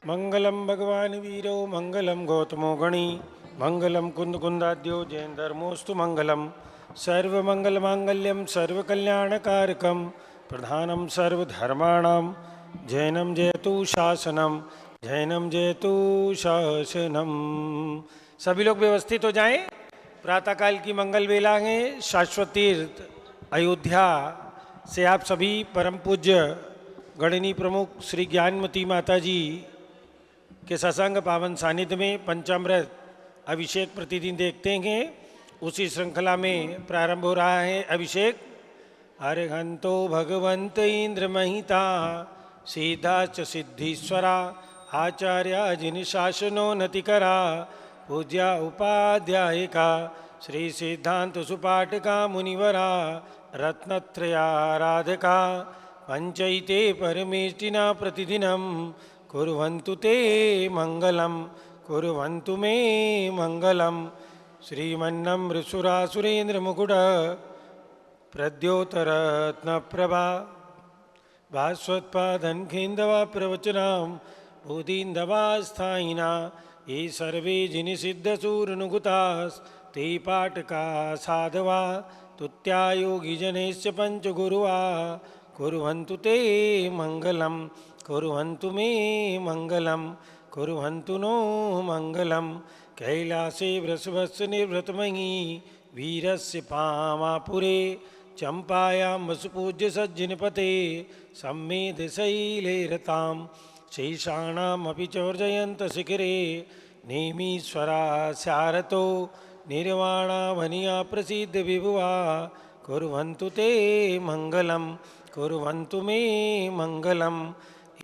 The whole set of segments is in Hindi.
मंगलम भगवान वीरो मंगलम गौतमो गणी मंगलम कुंद कुंदाद्यो जैन धर्मोस्तु मंगलम सर्वमंगल मांगल्यम सर्वकल्याणकारकम प्रधानम सर्वधर्माणाम जैनम जयतु शासनम जैनम जयतु शासनम। सभी लोग व्यवस्थित हो जाएं। प्रातःकाल की मंगल वेला है। शाश्वत तीर्थ अयोध्या से आप सभी परम पूज्य गणनी प्रमुख श्री ज्ञानमती माता जी के सत्संग पावन सानिध्य में पंचामृत अभिषेक प्रतिदिन देखते हैं। उसी श्रृंखला में प्रारंभ हो रहा है अभिषेक। अर्हंतो भगवंत इंद्र महिता सीधाच सिद्धीश्वरा आचार्य जिन शासनो नतिकरा पूज्या उपाध्यायिका श्री सिद्धांत सुपाठका मुनिवरा रत्नत्रयाराधका पंचैते परमेष्टिना प्रतिदिनं कुर्वन्तु ते मंगलम कुर्वन्तु मे मंगलम। श्रीमन्नमृसुरासुरेन्द्र मुकुट प्रद्योतरत्न प्रभा भास्वत्पादन खिंदवा प्रवचनां बोधिंदवा स्थायिना ये सर्वे जिनिसिद्धसूरनुगुतास् ते पाटका साधवा तुत्यायोगी जनेश्च पंचगुरुवा कुर्वन्तु ते मंगलम कुर्वन्तु मे मंगलम कुर्वन्तु नो मंगलम। कैलासे वृषभस्य निर्वृतमयी वीरस्य पामापुरे चंपायां वसुपूज्य सज्जनपते सम्मेद शैले रतां शेषाणामपि चोर्जयन्त शिखरे नेमीश्वरा स्यारतो निर्वाणावनिया प्रसिद्ध विभुवा कुर्वन्तु ते मंगलम कुर्वन्तु मे मंगलम।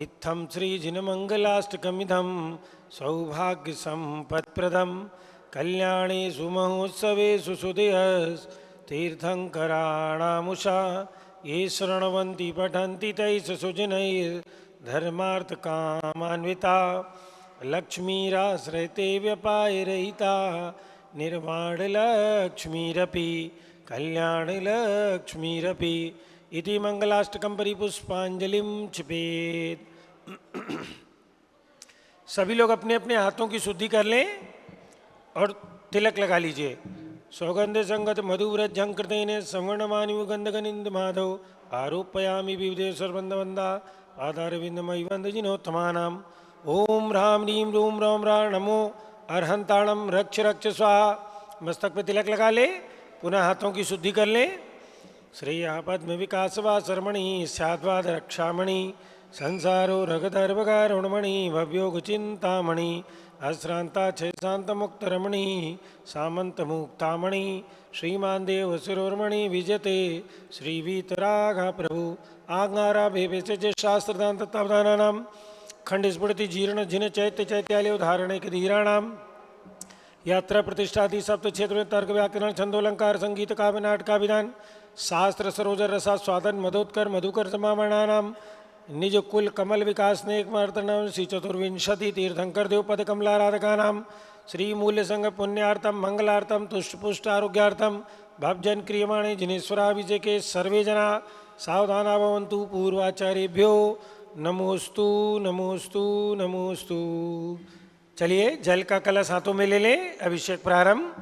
इत्थं श्रीजिनमङ्गलाष्टकमिदं सौभाग्यसम्पत्प्रदं कल्याणेषु महोत्सवेषु सुधीयस्तीर्थङ्कराणामुषा ये शृण्वन्ति पठन्ति तैः सुजनैर्धर्मार्थकामान्विता लक्ष्मीराश्रयते व्यपायरहिता निर्वाणलक्ष्मीरपि कल्याणलक्ष्मीरपि। इति मंगलाष्टकम परिपुष्पांजलिम क्षिपेत। सभी लोग अपने अपने हाथों की शुद्धि कर लें और तिलक लगा लीजिए। सौगंध संगत मधुव्रत झंकृतेन संवर्णमानि गंधगनिंद माधव आरोपयामि विविधे सर्वंदवंदा आधारविंदमयि वंदजिनोत्तमानाम। ओम राम रीम रूम रोम रा नमो अर्हंताणम रक्ष रक्ष स्वाहा। मस्तक पे तिलक लगा ले, पुनः हाथों की शुद्धि कर लें। श्रेया पद्म विकासवा शर्मणि स्याद्वाद रक्षामणि संसारो रगधर्वगारुणमणि भव्योग चिंतामणि अश्रांता क्षयशांत मुक्त रमणि सामंत मुक्तामणि श्रीमान देव सुरोर्मणि विजते श्री वीतरागा प्रभु आज्ञारा भेभेचे शास्त्रदान तत्वदानानाम खंड स्फुटति जीर्ण जिन चैत्य चैत्यालय उदाहरणे के धीराणाम यात्रा प्रतिष्ठादि सप्त क्षेत्र में तर्क व्याकरण छंदोलंकार संगीत काव्य नाटका विधान शास्त्र सरोजर रसा स्वादन मधोत्कर मधुकर समामणानाम निज कुल कमल विकास नेक मार्तनम श्री चतुर्विंशति तीर्थंकर देवपद कमलाराधकानाम श्री मूल्य संग पुण्यार्थम मंगलार्थम तुष्ट पुष्ट आरोग्यार्थम भवजन क्रियमाणे जिनेश्वराभिषेके सर्वे जना सावधाना भवन्तु पूर्वाचार्येभ्यो नमोस्तु नमोस्तु नमोस्तु। चलिए जल का कलश हाथों में ले लें। अभिषेक प्रारंभ।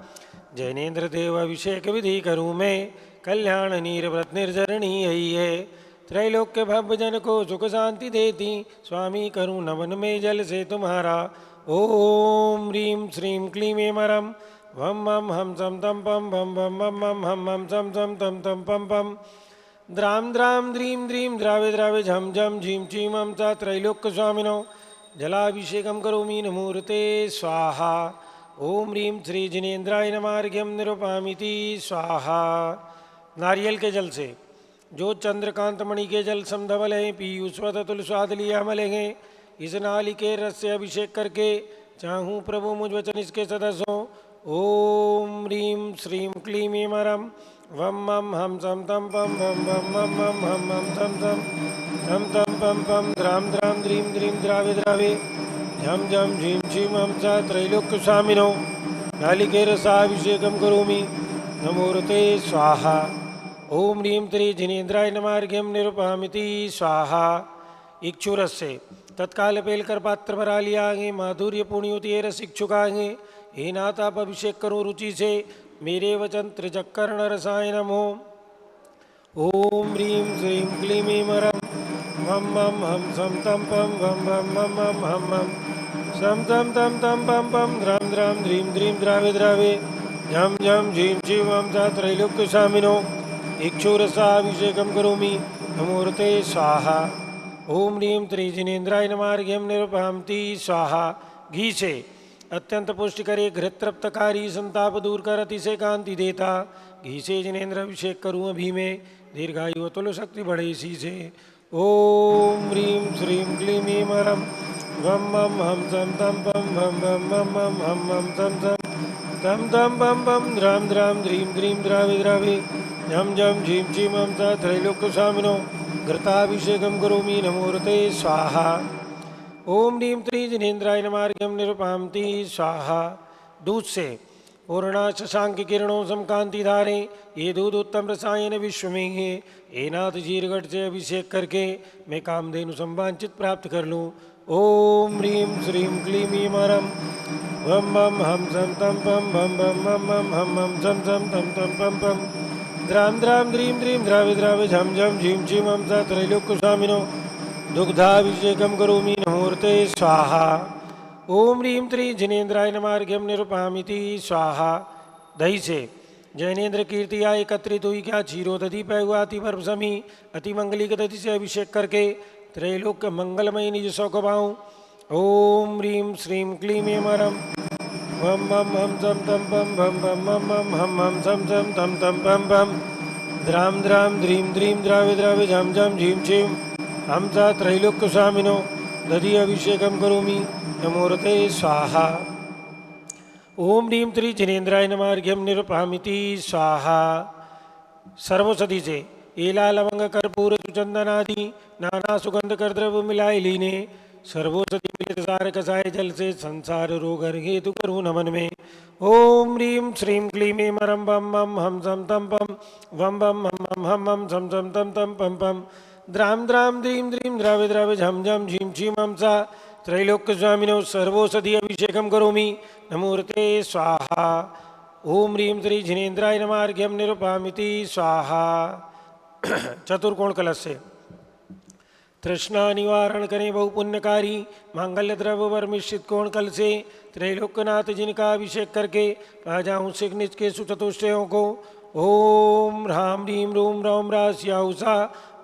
जैनेन्द्र देव अभिषेक विधि करूँ मैं कल्याण नीरव्रत निर्जरणी यही है त्रैलोक्य भव्य जन को सुख शांति देती स्वामी करूँ नवन में जल से तुम्हारा। ओम ह्रीं श्रीं क्लीं एमरम वम मम हम सम तम पम भम भम मम मम हम हम सम सम तम तम पम पम द्राम द्राम द्रीं द्रीं द्रावे द्रावे झम झम झीं चीं हम सा त्रैलोक्य स्वामिनो जलाभिषेकम करोमि नमूर्ते स्वाहा। ओम ह्रीं श्री जिनेन्द्राय नमार्घ्यम निरुपामिति स्वाहा। नारियल के जल से जो चंद्रकांत मणि के जल समधवल हैं पीयूषवत अतुल स्वाद लिया मलेंगे इस नाली के रस से अभिषेक करके चाहूँ प्रभु मुझ वचन इसके सदस्यों। ओम ह्रीं श्रीं क्लीं एमरम वम मम हम सम तम पम भम भम मम मम हम हम सम सम तम तम पम पम द्राम द्राम द्रीं द्रीं द्रावे द्रावे झम झम झीं झीं हम सा त्रैलोक्य स्वामिनो नालिके रसाभिषेकम करोमि नमोर्ते स्वाहा। ओम ह्रीं श्री जिनेन्द्राय नमार्घ्यम निरुपामिति स्वाहा। इक्षुरस से तत्काल पेलकर पात्र भरा लिया आगे माधुर्य पुण्योति रस इच्छुकागे हे नाथ आप अभिषेक करो रुचि से मेरे वचन त्रिचक्कर्ण रसाय नमो। ओम ह्रीं श्रीं क्लीं ऐं मरं मम मम हम सम तम पम भम भम मम मम हम मम सम तम तम तम पम पम द्राम द्राम ध्रीं द्रीं द्रावे द्रावे झम झम झीं झीं हम सा त्रैलोक्य स्वामिनो इक्षुरसाभिषेकं करोमि नमोऽर्ते स्वाहा। ओम ह्रीं त्रिजिनेन्द्राय नमार्घ्यं निरुपहंति स्वाहा। घी से अत्यंत पुष्टि करे घृतृप्तकारी संताप दूर कर अतिशय कांति देता घी से जिनेन्द्र अभिषेक करूँ अभी में दीर्घायु अतुल शक्ति बढ़े इसी से। ओम ह्रीं श्रीं क्लीं ऐं मरं वम मम हम सम तम पम भम भम मम मम हम मम सम सम तम तम पम पम द्राम द्राम ध्रीं द्रीं द्रावे द्रावे झम झम झीं झीं हम सा त्रैलोक्य स्वामिनो घृताभिषेकं करोमि नमोऽर्ते स्वाहा। ओम ह्रीं त्रिजिनेन्द्राय नमार्घ्यं निरुपहंति स्वाहा। दूध से पूर्णा शशांक किरणों समकांति धारे ये दूध उत्तम रसायन विश्व में है हे नाथ जीरगढ़ से अभिषेक करके मैं कामधेनु संवांचित प्राप्त कर लूँ। ओम ह्रीं श्रीं क्लीं ऐं मरं वम मम हम सम तम पम भम भम मम मम हम मम सम सम तम तम पम पम द्राम द्राम ध्रीं द्रीं द्रावे द्रावे झम झम झीं झीं हम सा त्रैलोक्य स्वामिनो दुग्धाभिषेकं करोमि नमोऽर्ते स्वाहा। ओम ह्रीं त्रिजिनेन्द्राय नमार्घ्यं निरुपहमिति स्वाहा। दही से जैनेन्द्र कीर्तिया एकत्रित हुई क्या क्षीरोदधि पैगुआति परसमी अति मंगलिक दधि से अभिषेक करके त्रैलोक्य मंगलमय निज सौखबाऊँ। ओम ह्रीं श्रीं क्लीं ऐं मरं वम मम हम सम तम पम भम भम मम मम हम हम सम सम तम तम पम पम द्राम द्राम ध्रीं द्रीं द्रावे द्रावे झम झम झीं झीं हम सा त्रैलोक्य स्वामिनो दधि अभिषेकं करोमि नमोऽर्ते स्वाहा। ओम ह्रीं त्रिजिनेन्द्राय नमार्घ्यं निरुपहमिति स्वाहा। सर्वसधि से एला लवंग कर्पूर चंदनादि नाना सुगंध कर द्रव्य मिलाए लीने सर्वोषधि मिलित सार कसाय जल से संसार रोग हेतु करूँ नमन में। ओम ह्रीं श्रीं क्लीं ऐं मरं वम मम हम सम तम पम वम वम हम हम सम सम तम तम पम पम द्राम द्राम ध्रीं द्रीं द्रावे द्रावे झम झम झीं झीं हम सा त्रैलोक्य स्वामिनो सर्वोषधि अभिषेकं करोमि नमोऽर्ते स्वाहा। ओम ह्रीं त्रिजिनेन्द्राय नमार्घ्यं निरुपहमिति स्वाहा। चतुर्कोण कलश से तृष्णा निवारण करें बहु पुण्यकारी मांगल्य द्रव्य वर मिश्रित कोण कल से त्रैलोक्यनाथ जिनका अभिषेक करके पा जाऊँ सिख निज के सुचतुष्टयों को। ओम ह्रां ह्रीं रूम रौम रास्याहुषा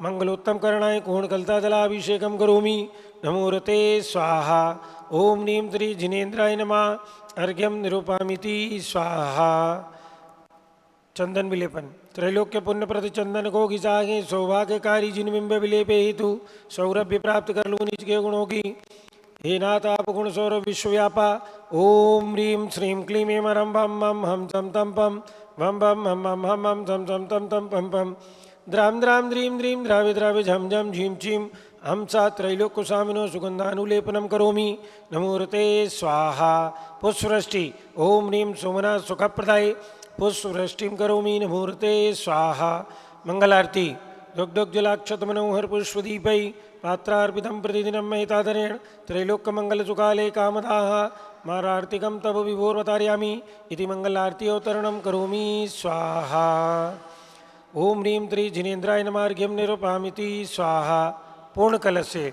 मंगलोत्तम करणाय कोण कलता जलाभिषेकं करोमि नमोऽर्ते स्वाहा। ओम ह्रीं त्रिजिनेन्द्राय नमः अर्घ्यं निरुपहमिति स्वाहा। चंदन विलेपन त्रैलोक्य पुण्य प्रति चंदन को घिसागे सौभाग्यकारी जिन बिंब विलेपे हेतु सौरभ्य प्राप्त कर लूँ निज के गुणों की हे नाथ आप गुण सौरभ विश्वव्यापा। ओम ह्रीं श्रीं क्लीं ऐं मरं वम मम हम सम तम पम वम वम हम हम सम सम तम तम पम पम द्राम द्राम ध्रीं द्रीं द्रावे द्रावे झम झम झीं झीं हम सा त्रैलोक्य स्वामिनो सुगंधानुलेपनम करोमि नमोऽर्ते स्वाहा। पुष्पवृष्टि ओम ह्रीं सोमनाथ सुखप्रदाय पुष्पवृष्टिं करोमि नमोऽर्ते स्वाहा। मंगलारती दुग्धोग जलाक्षत मनोहर पुष्पदीपै पात्रार्पितं प्रतिदिनं महिताधरेण त्रैलोक्यमङ्गलसुकाले कामदाः मारार्तिकं तव विभोर्वतारयामि इति मंगलारती अवतरणं करोमि स्वाहा। ओम ह्रीं त्रिजिनेन्द्राय नमार्घ्यं निरुपहमिति स्वाहा। पूर्ण कलश से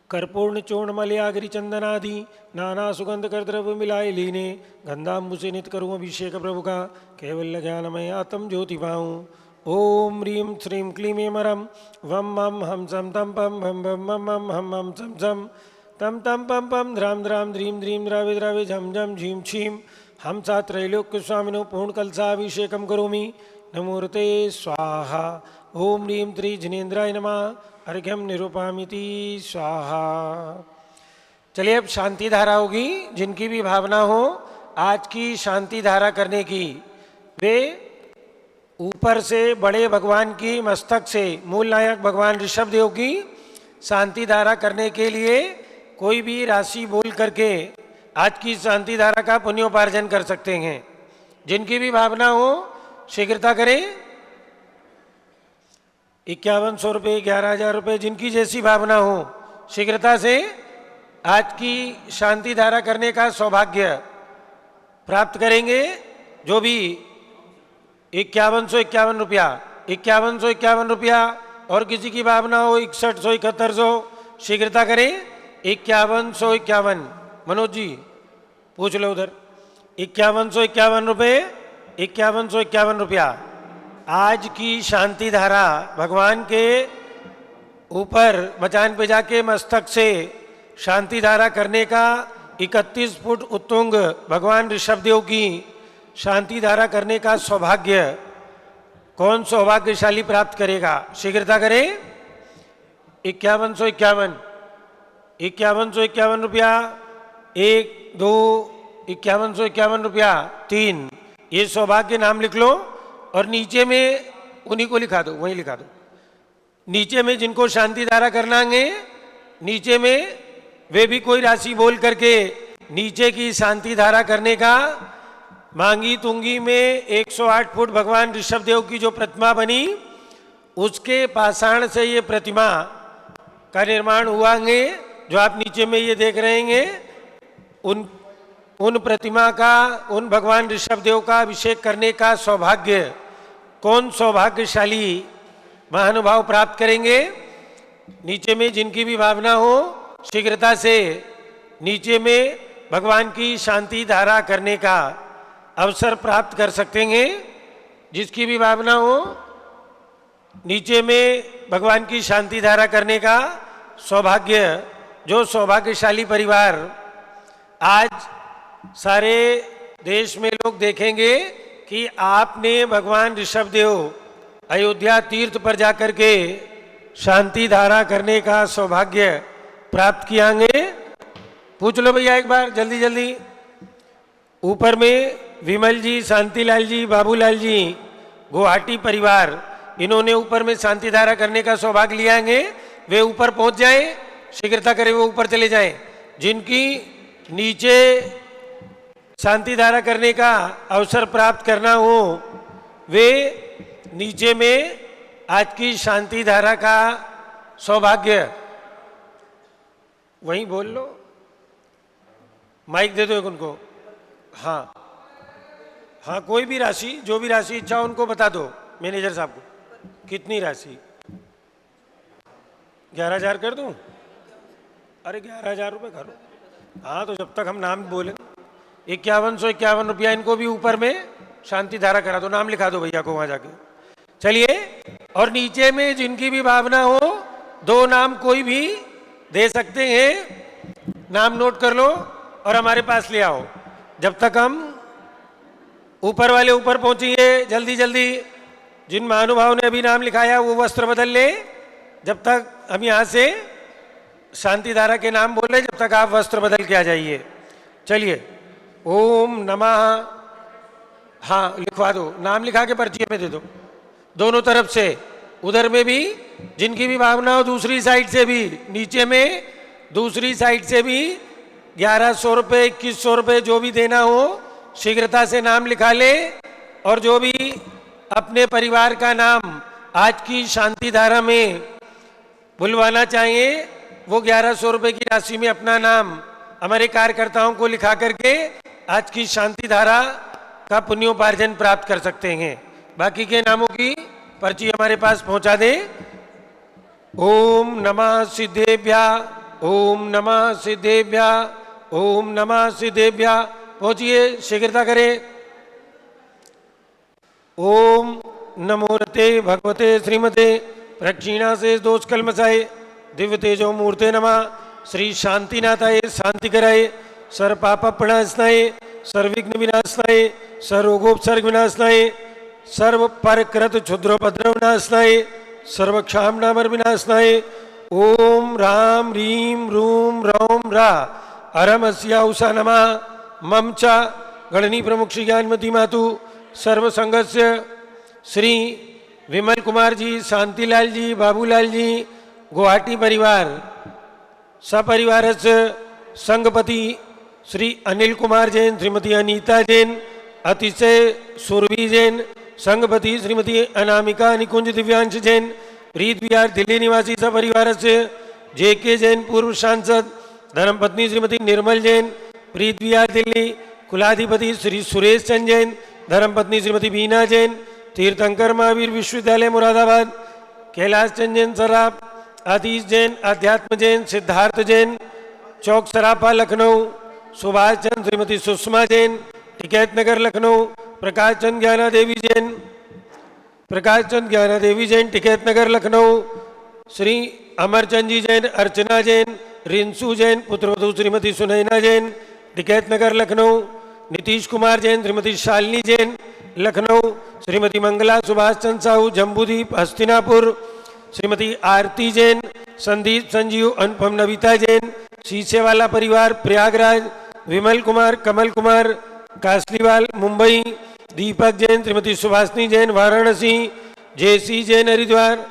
कर्पूर्ण चूर्ण मलयागिरी चंदनादि नाना सुगंध कर द्रव्य मिलाए लीने गंधाम्बु से नित करूँ अभिषेक प्रभु का कैवल्य ज्ञानमय आत्म ज्योति पाऊँ। ओम ह्रीं श्रीं क्लीं ऐं मरं वम मम हम सम तम पम भम भम मम मम हम सम सम तम तम पम पम द्राम द्राम ध्रीं द्रीं द्रावे द्रावे झम झम झीं झीं हम सा त्रैलोक्य स्वामिनो पूर्ण कलशाभिषेकं करोमि नमोऽर्ते स्वाहा। ओम ह्रीं त्रिजिनेन्द्राय नमः अर्घ्यं निरुपहमिति स्वाहा। चलिए अब शांति धारा होगी। जिनकी भी भावना हो आज की शांति धारा करने की वे ऊपर से बड़े भगवान की मस्तक से मूल नायक भगवान ऋषभदेव की शांति धारा करने के लिए कोई भी राशि बोल करके आज की शांति धारा का पुण्योपार्जन कर सकते हैं। जिनकी भी भावना हो शीघ्रता करें। 5100 रुपये, 11,000 रुपये, जिनकी जैसी भावना हो शीघ्रता से आज की शांति धारा करने का सौभाग्य प्राप्त करेंगे। जो भी 5151 रुपया, 5151 रुपया, और किसी की भावना हो 6100, 7100, शीघ्रता करें। 5151, मनोज जी पूछ लो उधर। 5151 रुपये, 5151 रुपया। आज की शांति धारा भगवान के ऊपर मचान पे जाके मस्तक से शांति धारा करने का 31 फुट उत्तुंग भगवान ऋषभदेव की शांति धारा करने का सौभाग्य कौन सौभाग्यशाली प्राप्त करेगा? शीघ्रता करें। 5151, 5151 रुपया, 1 2, 5151 रुपया, 3। ये सौभाग्य नाम लिख लो और नीचे में उन्हीं को लिखा दो, वहीं लिखा दो। नीचे में जिनको शांति धारा करना है, नीचे में वे भी कोई राशि बोल करके नीचे की शांति धारा करने का। मांगी तुंगी में 108 फुट भगवान ऋषभदेव की जो प्रतिमा बनी, उसके पाषाण से ये प्रतिमा का निर्माण हुआ है, जो आप नीचे में ये देख रहे हैं। उन प्रतिमा का, उन भगवान ऋषभदेव का अभिषेक करने का सौभाग्य कौन सौभाग्यशाली महानुभाव प्राप्त करेंगे? नीचे में जिनकी भी भावना हो शीघ्रता से नीचे में भगवान की शांति धारा करने का अवसर प्राप्त कर सकते हैं। जिसकी भी भावना हो नीचे में भगवान की शांति धारा करने का सौभाग्य, जो सौभाग्यशाली परिवार आज सारे देश में लोग देखेंगे कि आपने भगवान ऋषभदेव अयोध्या तीर्थ पर जाकर के शांति धारा करने का सौभाग्य प्राप्त किया है। पूछ लो भैया एक बार जल्दी जल्दी। ऊपर में विमल जी, शांतिलाल जी, बाबूलाल जी, गुवाहाटी परिवार, इन्होंने ऊपर में शांति धारा करने का सौभाग्य लिया है। वे ऊपर पहुंच जाएं, शीघ्रता करें, वो ऊपर चले जाएं। जिनकी नीचे शांति धारा करने का अवसर प्राप्त करना हो, वे नीचे में आज की शांति धारा का सौभाग्य, वहीं बोल लो, माइक दे दो एक उनको। हाँ हाँ, कोई भी राशि, जो भी राशि इच्छा उनको बता दो मैनेजर साहब को। कितनी राशि? 11,000 कर दूं? अरे 11,000 रुपये करो। हाँ, तो जब तक हम नाम बोलें 5151 रुपया इनको भी ऊपर में शांति धारा करा दो। नाम लिखा दो भैया को वहां जाके। चलिए, और नीचे में जिनकी भी भावना हो 2 नाम कोई भी दे सकते हैं। नाम नोट कर लो और हमारे पास ले आओ। जब तक हम ऊपर वाले ऊपर पहुंचिए, जल्दी जल्दी। जिन महानुभाव ने अभी नाम लिखाया वो वस्त्र बदल ले। जब तक हम यहाँ से शांति धारा के नाम बोले, जब तक आप वस्त्र बदल के आ जाइए। चलिए, ओम नमः। हाँ, लिखवा दो, नाम लिखा के पर्ची में दे दो दोनों तरफ से। उधर में भी जिनकी भी भावना हो, दूसरी साइड से भी, नीचे में दूसरी साइड से भी 1100 रुपये, 2100 रुपये जो भी देना हो शीघ्रता से नाम लिखा ले। और जो भी अपने परिवार का नाम आज की शांति धारा में बुलवाना चाहिए, वो 1100 रुपये की राशि में अपना नाम हमारे कार्यकर्ताओं को लिखा करके आज की शांति धारा का पुण्योपार्जन प्राप्त कर सकते हैं। बाकी के नामों की पर्ची हमारे पास पहुंचा दें। ओम नमः सिद्धेभ्या, ओम नमः सिद्धेभ्या, ओम नमः सिद्धेभ्या। पहुंचिए, शीघ्रता करें। ओम नमो रते भगवते श्रीमते प्रक्षीणा से दोष कलमसाए दिव्य तेजो मूर्ते नमः। श्री शांतिनाथाय शांति कराए, सर्व पाप प्रणाशनाय, सर्वविघ्न विनाशनाय, सर्वरोगोपसर्ग विनाशनाय, सर्व परकृत क्षुद्रोपद्रव विनाशनाय, सर्व क्षाम नामर विनाशनाय। ओम राम रीम रूम रौम रा अरमस्या उषा नमः। मम च गणनी प्रमुख श्री ज्ञानमती मातु सर्व संघस्य श्री विमल कुमार जी, शांतिलाल जी, बाबूलाल जी, गुवाहाटी परिवार सपरिवार संघपति श्री अनिल कुमार जैन, श्रीमती अनीता जैन, अतिशय सुरभि जैन, संघपति श्रीमती अनामिका निकुंज दिव्यांश जैन, प्रीत विहार दिल्ली निवासी सपरिवार से JK जैन पूर्व सांसद, धर्मपत्नी श्रीमती निर्मल जैन, प्रीत विहार दिल्ली। कुलाधिपति श्री सुरेश चंद जैन, धर्मपत्नी श्रीमती बीना जैन, तीर्थंकर महावीर विश्वविद्यालय मुरादाबाद। कैलाश चंद जैन सराफ, आतिश जैन, अध्यात्म जैन, सिद्धार्थ जैन, चौक सराफा लखनऊ। सुभाष चंद श्रीमती सुषमा जैन, टिकैत नगर लखनऊ। प्रकाश चंद ज्ञाना देवी जैन, टिकैत नगर लखनऊ। श्री अमरचंद जी जैन, अर्चना जैन, रिंसू जैन, पुत्रवधू श्रीमती सुनैना जैन, टिकैत नगर लखनऊ। नीतीश कुमार जैन, श्रीमती शालिनी जैन, लखनऊ। श्रीमती मंगला सुभाष चंद साहू, जम्बूदीप हस्तिनापुर। श्रीमती आरती जैन, संदीप संजीव, अनुपम नविता जैन, शीशेवाला परिवार प्रयागराज। विमल कुमार, कमल कुमार कासलीवाल मुंबई। दीपक Jain, Shrimati Subhashini Jain Varanasi. JC Jain Haridwar.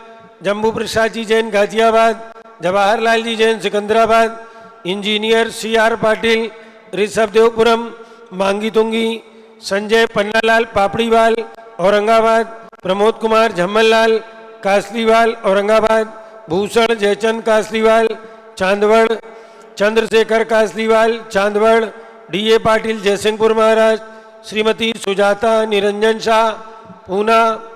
Jambu Prasad ji Jain Ghaziabad. Jawaharlal ji Jain Secunderabad. Engineer CR Patil Rishabhdevpuram मांगी तुंगी। संजय पन्नालाल पापड़ीवाल औरंगाबाद। प्रमोद कुमार झम्मललाल कासलीवाल औरंगाबाद। भूषण जयचंद कासलीवाल चांदवड़। चंद्रशेखर कासलीवाल चांदवड़। DA पाटिल जयसिंहपुर महाराष्ट्र। श्रीमती सुजाता निरंजन शाह पूना।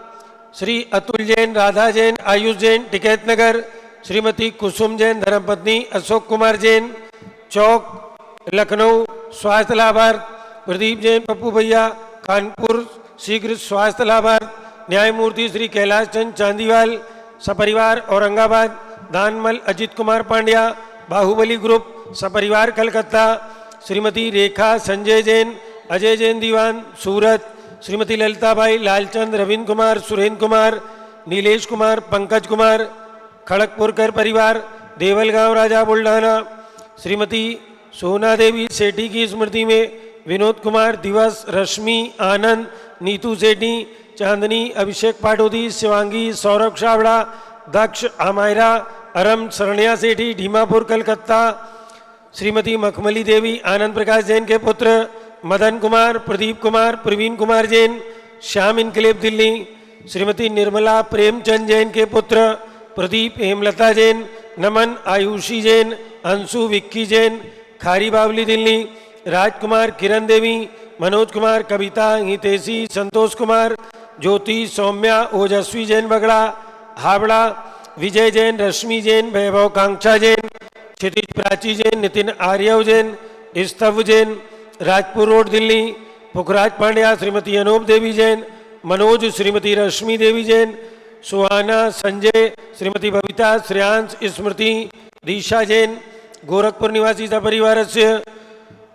श्री अतुल जैन, राधा जैन, आयुष जैन, टिकैत नगर। श्रीमती कुसुम जैन, धर्मपत्नी अशोक कुमार जैन, चौक लखनऊ। स्वास्थ्य लाभार्थ प्रदीप जैन, पप्पू भैया कानपुर शीघ्र स्वास्थ्य लाभार्थ। न्यायमूर्ति श्री कैलाश चंद चांदीवाल सपरिवार औरंगाबाद। दानमल अजित कुमार पांड्या बाहुबली ग्रुप सपरिवार कलकत्ता। श्रीमती रेखा संजय जैन, अजय जैन दीवान सूरत। श्रीमती ललिताबाई लालचंद, रविंद्र कुमार, सुरेंद्र कुमार, नीलेश कुमार, पंकज कुमार खड़गपुरकर परिवार देवलगांव राजा बुल्ढाना। श्रीमती सोना देवी सेठी की स्मृति में विनोद कुमार दिवस। रश्मि आनंद, नीतू सेठी, चांदनी, अभिषेक पाटोदी, शिवांगी, सौरभ छाबड़ा, दक्ष आमायरा, अरम शरणिया सेठी ढीमापुर कलकत्ता। श्रीमती मखमली देवी आनंद प्रकाश जैन के पुत्र। मदन कुमार, प्रदीप कुमार, प्रवीण कुमार जैन श्याम इनकलेब दिल्ली। श्रीमती निर्मला प्रेमचंद जैन के पुत्र प्रदीप हेमलता जैन। नमन आयुषी जैन, अंशु विक्की जैन खारी बावली दिल्ली। राजकुमार, किरण देवी, मनोज कुमार, कविता, हितेशी, संतोष कुमार, ज्योति, सौम्या, ओजस्वी जैन बगड़ा हावड़ा। विजय जैन, रश्मि जैन, वैभव कांक्षा जैन, क्षितिज प्राची जैन, नितिन आर्यव जैन, स्तव जैन राजपुर रोड दिल्ली। पुखराज पांड्या, श्रीमती अनूप देवी जैन, मनोज, श्रीमती रश्मि देवी जैन, सुहाना, संजय, श्रीमती बबीता, श्रेयांश, स्मृति, दीशा जैन गोरखपुर निवासी सपरिवार से।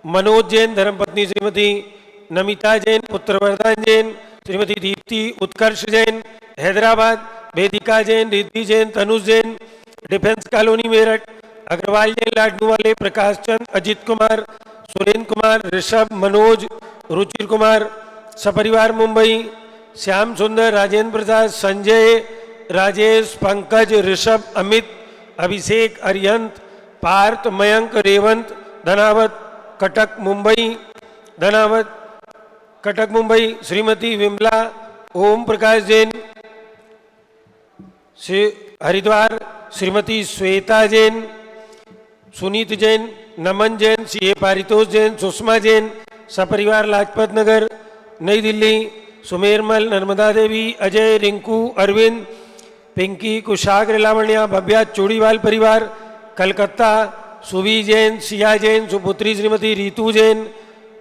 मनोज जैन, धर्मपत्नी श्रीमती नमिता जैन, पुत्र वरदान जैन, श्रीमती दीप्ति उत्कर्ष जैन हैदराबाद। वेदिका जैन, रिद्धि जैन, तनुज जैन डिफेंस कॉलोनी मेरठ। अग्रवाल जैन, लाडनू वाले, प्रकाश चंद, अजित कुमार, सुरेंद्र कुमार, ऋषभ, मनोज, रुचिर कुमार सपरिवार मुंबई। श्याम सुंदर, राजेंद्र प्रसाद, संजय, राजेश, पंकज, ऋषभ, अमित, अभिषेक, अरिहंत, पार्थ, मयंक, रेवंत, धनावत कटक मुंबई। श्रीमती विमला ओम प्रकाश जैन हरिद्वार। श्रीमती श्वेता जैन, सुनीत जैन, नमन जैन, CA पारितोष जैन, सुषमा जैन सपरिवार लाजपत नगर नई दिल्ली। सुमेरमल, नर्मदा देवी, अजय, रिंकू, अरविंद, पिंकी, कुशाग्र, लावण्या, भव्या चूड़ीवाल परिवार कलकत्ता। सुवी जैन, सिया जैन, सुपुत्री श्रीमती रीतू जैन,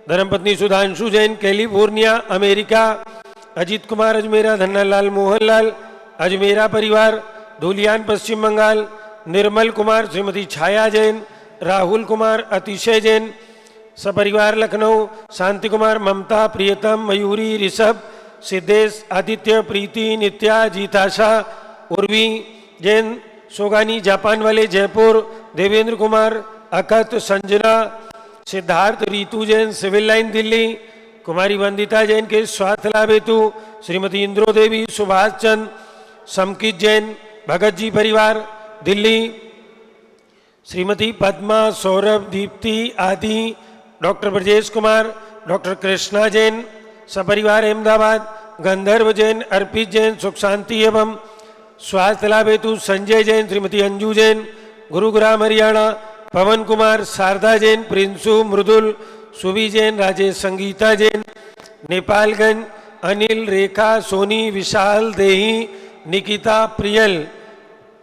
धर्मपत्नी सुधांशु जैन, कैलिफोर्निया अमेरिका। अजीत कुमार अजमेरा, धन्नालाल मोहनलाल अजमेरा परिवार धूलियान पश्चिम बंगाल। निर्मल कुमार, श्रीमती छाया जैन, राहुल कुमार, अतिशय जैन सपरिवार लखनऊ। शांति कुमार, ममता, प्रियतम, मयूरी, ऋषभ, सिद्धेश, आदित्य, प्रीति, नित्या, जीताशा, उर्वी जैन सोगानी जापान वाले जयपुर। देवेंद्र कुमार, अकत, संजना, सिद्धार्थ, रीतू जैन सिविल लाइन दिल्ली। कुमारी वंदिता जैन के स्वास्थ्य लाभ हेतु श्रीमती इंद्रो देवी, सुभाष चंद, समकित जैन भगत जी परिवार दिल्ली। श्रीमती पद्मा, सौरभ, दीप्ति आदि। डॉक्टर ब्रजेश कुमार, डॉक्टर कृष्णा जैन सपरिवार अहमदाबाद। गंधर्व जैन, अर्पित जैन, सुख शांति एवं स्वास्थ्य लाभ हेतु संजय जैन, श्रीमती अंजू जैन, गुरुग्राम हरियाणा, पवन कुमार, शारदा जैन, प्रिंसु मृदुल, सुबी जैन, राजेश संगीता जैन, नेपालगंज, अनिल, रेखा, सोनी, विशाल, देही, निकिता, प्रियल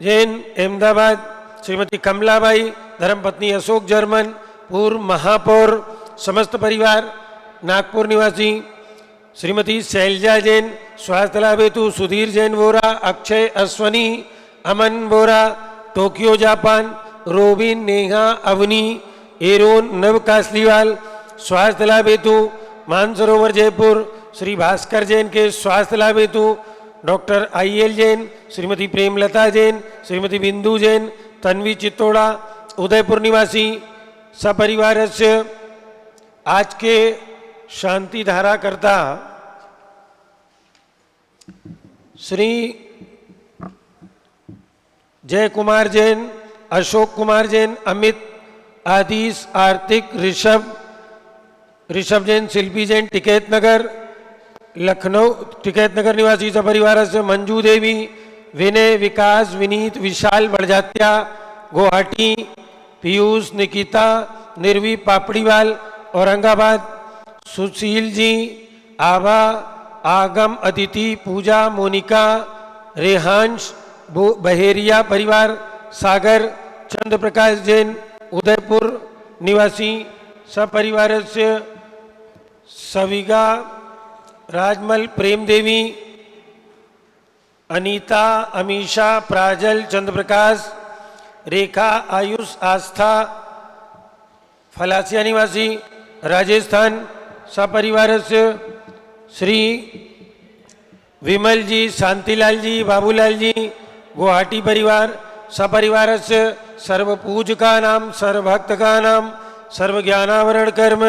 जैन, अहमदाबाद, श्रीमती कमलाबाई, धर्मपत्नी अशोक जर्मन, पूर्व महापौर समस्त परिवार नागपुर निवासी, श्रीमती शैलजा जैन, स्वास्थ्य लाभ हेतु Sudhir Jain Vora, Akshay Ashwani, Aman Vora, Tokyo Japan, Robin, Neha, Avni, Aaron, Nav Kasliwal, स्वास्थ्य लाभ हेतु मानसरोवर जयपुर, श्री भास्कर जैन के स्वास्थ्य लाभ हेतु डॉक्टर IL जैन, श्रीमती प्रेमलता जैन, श्रीमती बिंदु जैन, तन्वी चित्तोड़ा, उदयपुर निवासी सपरिवार से आज के शांति धारा करता श्री जय कुमार जैन, अशोक कुमार जैन, अमित, आदिश, आर्थिक, ऋषभ जैन, शिल्पी जैन, टिकैत नगर, लखनऊ, टिकैत नगर निवासी सपरिवार से मंजू देवी, विनय, विकास, विनीत, विशाल, बड़जात्या, गुवाहाटी, पीयूष, निकिता, निर्वी, पापड़ीवाल, औरंगाबाद, सुशील जी, आभा, आगम, अदिति, पूजा, मोनिका, रेहांश, बहेरिया परिवार, सागर, चंद्र प्रकाश जैन, उदयपुर निवासी सपरिवार से सविगा, राजमल, प्रेम देवी, अनीता, अमीषा, प्राजल, चंद्र प्रकाश, रेखा, आयुष, आस्था, फलासिया निवासी राजस्थान सपरिवार से श्री विमल जी, शांतिलाल जी, बाबूलाल जी, गुवाहाटी परिवार सपरिवार से सर्व पूज का नाम, सर्व भक्त का नाम, सर्व ज्ञानावरण कर्म,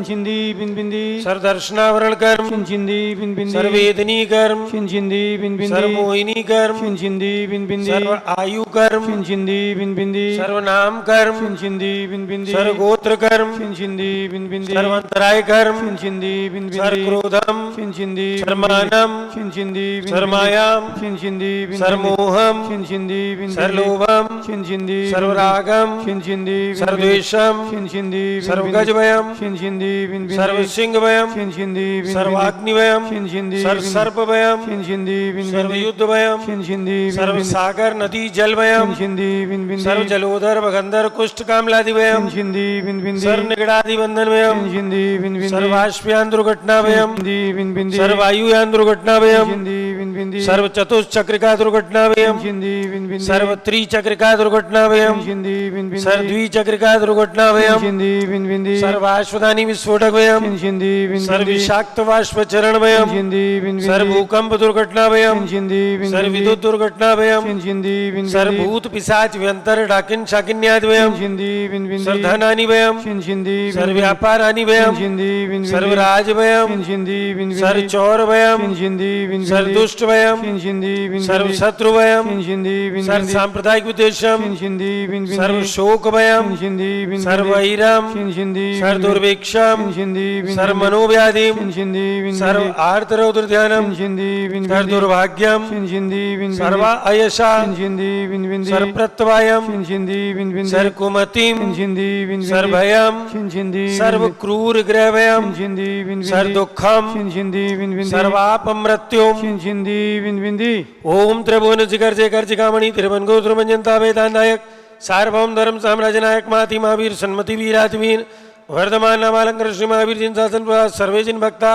छिंदी बिंदी, सर्व दर्शनावरण कर्म, छिंदी बिंदी, सर्वेदनी कर्म, छिंदी बिंदी, सर्व मोहिनी कर्म, छिंदी बिंदी, सर्व आयु कर्म, छिंदी बिंदी, सर्व नाम कर्म, छिंदी बिंदी, सर्व गोत्र कर्म, छिंदी बिंदी, सर्व अंतराय कर्म, छिंदी बिंदी, सर्व क्रोधम, छिंदी सर्वमानम, छिंदी सर्वमायाम, छिंदी सर्वमोहम, छिंदी सर्वलोभम, छिंदी सर्वरागम, छिंदी सर्वद्वेषम, छिंदी सर्वगजभयम, छिंदी बिंदी, सर्वसिंहभयम, छिंदी सर्वाग्निभयम, छिंदी सर्वसर्पभयम, छिंदी बिंदी, सर्वयुद्धभयम, छिंदी सर्वसागर नदी जलभयम, छिंदी बिंदी, सर्वजलोदर भगंधर कुष्ठ कामलादिभयम, छिंदी बिंदी, सर्वनिगड़ादि बंधनभयम, छिंदी बिंदी, सर्वाश्वयान दुर्घटनाभयम, छिंदी बिंदी, सर्वायुयान दुर्घटनाभयम, छिंदी बिंदी, सर्व चतुश्चक्रिका दुर्घटनाभयम, छिंदी बिंदी, सर्व त्रिचक्रिका दुर्घटनाभयम, छिंदी बिंदी, सर्व द्विचक्रिका दुर्घटनाभयम, छिंदी बिंदी, सर्वाश्वधानी विस्फोटकभयम, छिंदी बिंदी, सर्व विषाक्त बाष्पचरणभयम, छिंदी बिंदी, सर्व भूकंप दुर्घटनाभयम, छिंदी बिंदी, सर्व विद्युत दुर्घटनाभयम, छिंदी बिंदी, सर्व भूत पिशाच व्यंतर डाकिन शाकिन्यादिभयम, छिंदी बिंदी, सर्व धनानिभयम, छिंदी सर्व व्यापारानिभयम, छिंदी बिंदी, सर्व राजभयम, छिंदी बिंदी, सर्व चौरभयम, छिंदी बिंदी, सर्व दुष्टभयम, छिंदी बिंदी, सर्व शत्रुभयम, छिंदी बिंदी, सर्व सांप्रदायिक विद्वेषम, छिंदी बिंदी, सर्व शोकभयम, छिंदी बिंदी, सर्व वैरम, छिंदी सर्व दुर्भिक्षम, छिंदी बिंदी, सर्व मनोव्याधिम, छिंदी बिंदी, सर्व आर्तरौद्र ध्यानम, छिंदी बिंदी, सर्व दुर्भाग्यम, छिंदी बिंदी, सर्व अयशा, छिंदी बिंदी, सर्व प्रत्यवायम, छिंदी बिंदी, सर्व कुमतिम, छिंदी बिंदी, सर्व भयम, छिंदी सर्व क्रूर ग्रहभयम, छिंदी बिंदी, सर्व दुखम, छिंदी बिंदी, सर्वाप मृत्युम, छिंदी बिंदी, ओम त्रिभुवन शिखर शेखर शिखामणि त्रिभुवन गोत्रमंजनता वेदांत नायक सार्वभौम धर्म साम्राज्य नायक माति महावीर सन्मति वीरातिवीर वर्धमान नामालंकर श्री महावीर जिन शासन प्रभात सर्वे जिन भक्ता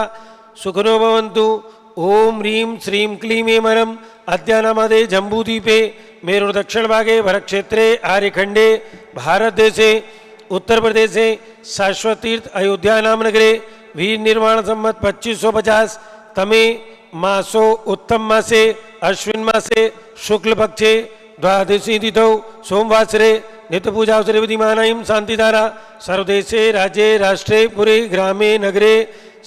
सुखनो भवन्तु। ओम ह्रीं श्रीं क्लीं एमरम अद्यानामदे जम्बूद्वीपे मेरु दक्षिण भागे भरतक्षेत्रे आर्यखंडे भारत देशे उत्तर प्रदेशे शाश्वत तीर्थ अयोध्या नाम नगरे वीर निर्माण संवत 2550 तमे मासो उत्तम मासे अश्विन मासे शुक्ल पक्षे द्वादशी तिथौ सोमवासरे नित्य पूजावसरे विधिमानायं शांतिधारा सर्वदेशे राज्ये राष्ट्रे पुरे ग्रामे नगरे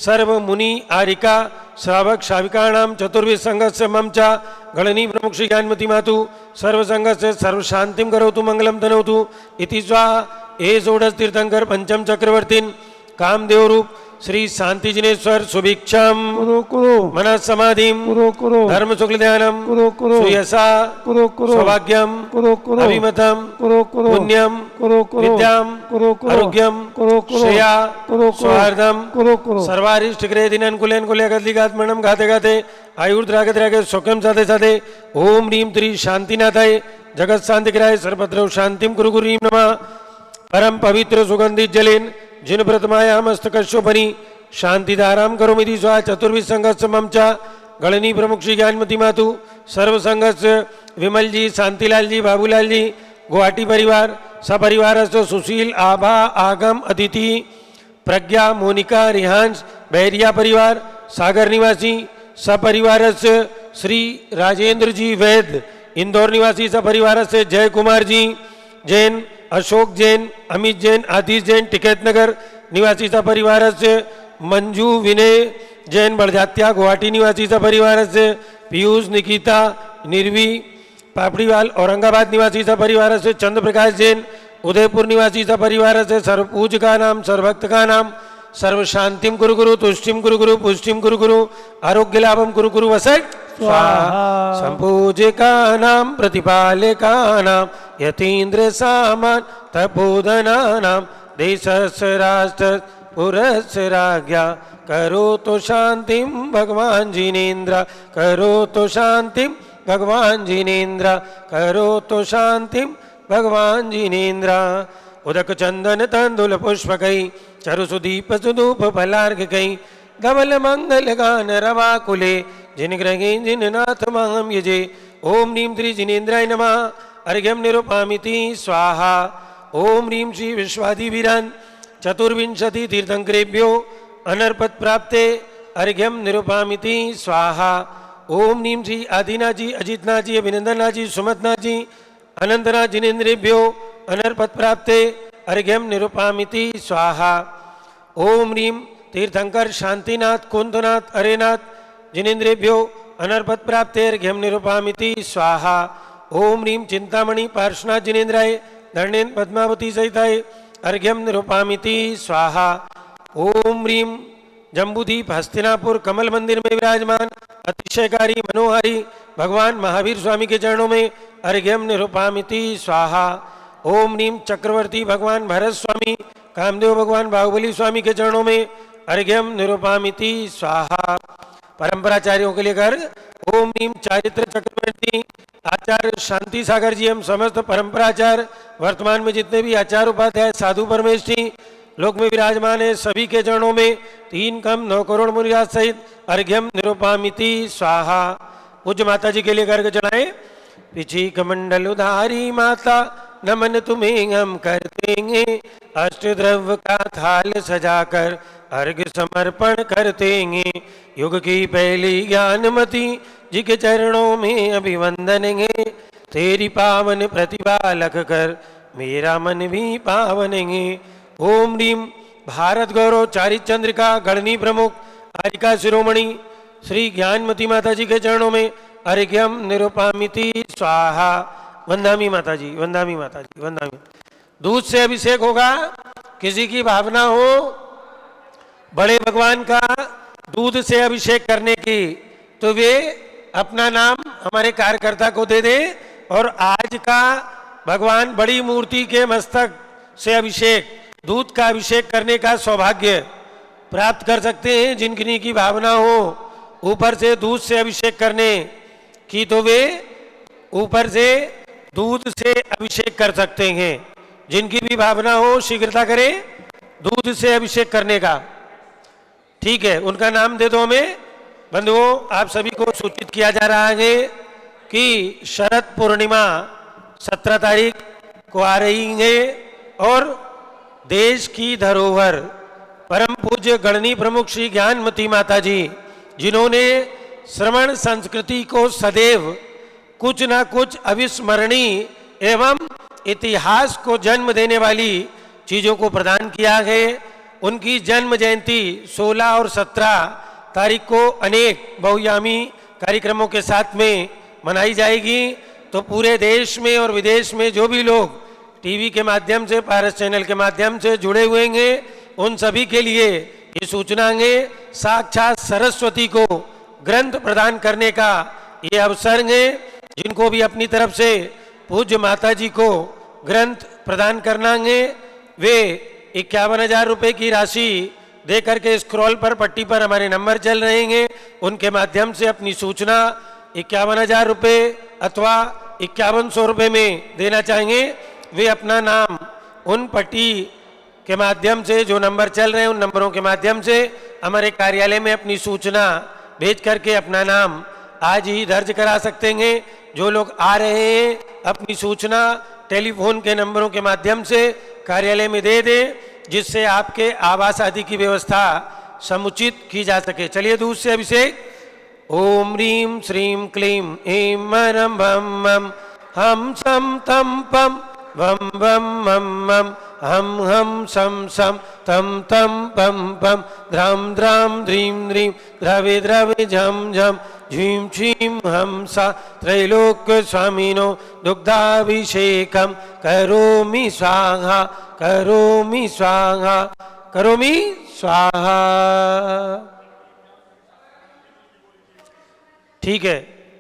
सर्व मुनि आरिका श्रावक श्राविकाणां चतुर्विध संघस्य मम च गणनी प्रमुख श्री ज्ञानमती मातु सर्व संघस्य सर्व शांतिं करोतु मंगलम तनोतु इति स्वाहा। हे षोडश तीर्थंकर पंचम चक्रवर्तीन कामदेव रूप श्री शांति जिनेश्वर सुभिक्षम कुरु कुरु मन समाधिम कुरु कुरु धर्म शुक्ल ध्यानम कुरु कुरु सुयसा कुरु कुरु सौभाग्यम कुरु कुरु अभिमतम कुरु कुरु पुण्यम कुरु कुरु विद्याम कुरु कुरु आरोग्यम कुरु कुरु श्रेया कुरु कुरु सौहार्दम कुरु कुरु सर्वारिष्ट ग्रेदिन अनुकूलन कुल्यगद्लिगात्मनम गाते गाते आयुर्द्रागद्रागे सुखम साधे साधे ओम ह्रीम त्रि शांतिनाथाय जगत शांति कराय सर्वत्र शांतिम कुरु गुरीम नमः परम पवित्र सुगंधित जलेन जिन प्रतमाया मस्तकशोपरि शांतिधाराम करोमिति स्वा चतुर्विध संघस्य ममचा गणनी प्रमुख श्री ज्ञानमती मातु सर्व संघस्य विमल जी शांतिलाल जी बाबूलाल जी गुवाहाटी परिवार सपरिवार सुशील आभा आगम अदिति प्रज्ञा मोनिका रिहांस बहरिया परिवार सागर निवासी सपरिवार श्री राजेंद्र जी वैद्य इंदौर निवासी सपरिवार से जय कुमार जी जैन अशोक जैन अमित जैन आतिश जैन टिकैत नगर निवासी सपरिवार से मंजू विनय जैन बड़जात्या गुवाहाटी निवासी सपरिवार से पीयूष निकिता निर्वी पापड़ीवाल औरंगाबाद निवासी सपरिवार से चंद्र प्रकाश जैन उदयपुर निवासी सपरिवार से सर्वपूज का नाम सर्वभक्त का नाम सर्व शांतिम कुरु गुरु तुष्टिम कुरु गुरु पुष्टिम कुरु गुरु आरोग्य लाभम कुरु गुरु वसट स्वाहा संपूजिका नाम प्रतिपालिका नाम यतीन्द्र सामान तपोधना नाम देशस्य राष्ट्र पुरस्य राज्ञा करो तो शांतिम भगवान जिनेन्द्र करो तो शांतिम भगवान जिनेन्द्र करो तो शांतिम भगवान जिनेन्द्र उदक चंदन तंदुल पुष्पकै चरु सुदीप सुधूप फलार्घकै धवल मंगल गान रवा कुले जिन ग्रहे जिन नाथ माम यजे ओम ह्रीं त्रि जिनेन्द्राय नमः अर्घ्यम निरूपामिति स्वाहा ओम ह्रीं श्री विश्वादिवीरान चतुर्विंशति तीर्थंकरेभ्यो अनर्पत प्राप्ते अर्घ्यम निरूपामिति स्वाहा ओम ह्रीं श्री आदिनाथ जी अजितनाथ जी अभिनंदननाथ जी सुमतनाथ जी अनंतनाथ जिनेन्द्रेभ्यो अनर्पत प्राप्ते अर्घ्यम निरूपामिति स्वाहा ओम ह्रीं तीर्थंकर शांतिनाथ कुंदनाथ अरेनाथ जिनेन्द्रेभ्यो अनर्पत प्राप्ते अर्घ्यम निरूपामिति स्वाहा ओम ह्रीं चिंतामणि पार्श्वनाथ जिनेन्द्राय धरणेन पद्मावती सहिताय अर्घ्यम निरूपामिति स्वाहा ओम ह्रीं जम्बूदीप हस्तिनापुर कमल मंदिर में विराजमान अतिशयकारी मनोहारी भगवान महावीर स्वामी के चरणों में अर्घ्यम निरूपामिति स्वाहा ओम ह्रीं चक्रवर्ती भगवान भरत स्वामी कामदेव भगवान बाहुबली स्वामी के चरणों में अर्घ्यम निरूपामिति स्वाहा परंपराचार्यों के लिए कर ओम ह्रीं चारित्र चक्रवर्ती आचार्य शांति सागर जी हम समस्त परंपराचार्य वर्तमान में जितने भी आचार्य उपाध्याय साधु परमेष्ठी लोक में विराजमान है सभी के चरणों में 3 कम 9 करोड़ मुनिराज सहित अर्घ्यम निरूपामिति स्वाहा। पूज्य माता जी के लिए गर्ग चढ़ाएं। पिछी कमंडल उधारी माता नमन तुम्हें हम करतेंगे अष्ट द्रव्य का थाल सजाकर अर्घ्य समर्पण करतेंगे युग की पहली ज्ञानमती जी के चरणों में अभिवंदनेंगे तेरी पावन प्रतिभा लख कर मेरा मन भी पावनेंगे। ओम ह्रीं भारत गौरव चारित चंद्रिका गणनी प्रमुख आरिका शिरोमणि श्री ज्ञानमती माता जी के चरणों में अर्घ्यम निरूपामिति स्वाहा। वंदामी माता जी वंदामी माता जी वंदामी। दूध से अभिषेक होगा, किसी की भावना हो बड़े भगवान का दूध से अभिषेक करने की तो वे अपना नाम हमारे कार्यकर्ता को दे दे और आज का भगवान बड़ी मूर्ति के मस्तक से अभिषेक दूध का अभिषेक करने का सौभाग्य प्राप्त कर सकते हैं। जिनकी की भावना हो ऊपर से दूध से अभिषेक करने की तो वे ऊपर से दूध से अभिषेक कर सकते हैं। जिनकी भी भावना हो शीघ्रता करें दूध से अभिषेक करने का। ठीक है, उनका नाम दे दो हमें। बंधुओं, आप सभी को सूचित किया जा रहा है कि शरद पूर्णिमा 17 तारीख को आ रही है और देश की धरोहर परम पूज्य गणनी प्रमुख श्री ज्ञानमती माता जी जिन्होंने श्रवण संस्कृति को सदैव कुछ न कुछ अविस्मरणीय एवं इतिहास को जन्म देने वाली चीजों को प्रदान किया है। उनकी जन्म जयंती 16 और 17 तारीख को अनेक बहुयामी कार्यक्रमों के साथ में मनाई जाएगी। तो पूरे देश में और विदेश में जो भी लोग टीवी के माध्यम से पारस चैनल के माध्यम से जुड़े हुए हैं उन सभी के लिए ये सूचनाएंगे साक्षात सरस्वती को ग्रंथ प्रदान करने का ये अवसर है। जिनको भी अपनी तरफ से पूज्य माता जी को ग्रंथ प्रदान करना है वे 51,000 रुपये की राशि दे करके स्क्रॉल पर पट्टी पर हमारे नंबर चल रहे हैं, उनके माध्यम से अपनी सूचना 51,000 रुपये अथवा 5100 रुपये में देना चाहेंगे। वे अपना नाम उन पट्टी के माध्यम से जो नंबर चल रहे हैं उन नंबरों के माध्यम से हमारे कार्यालय में अपनी सूचना भेज करके अपना नाम आज ही दर्ज करा सकते हैं। जो लोग आ रहे हैं अपनी सूचना टेलीफोन के नंबरों के माध्यम से कार्यालय में दे दें, जिससे आपके आवास आदि की व्यवस्था समुचित की जा सके। चलिए दूध से अभिषेक। ओम ह्रीं श्रीं क्लीं ऐं मरं भं मं हम सम तम पम वम वम मम मम हम हम सम सम तम तम पम पम द्राम द्राम ध्रीं ध्रीं द्रवे द्रवे झम झम झीं झीं हंसा त्रैलोक स्वामिनो दुग्धाभिषेकम करोमि स्वाहा करोमि स्वाहा करोमि स्वाहा। ठीक है,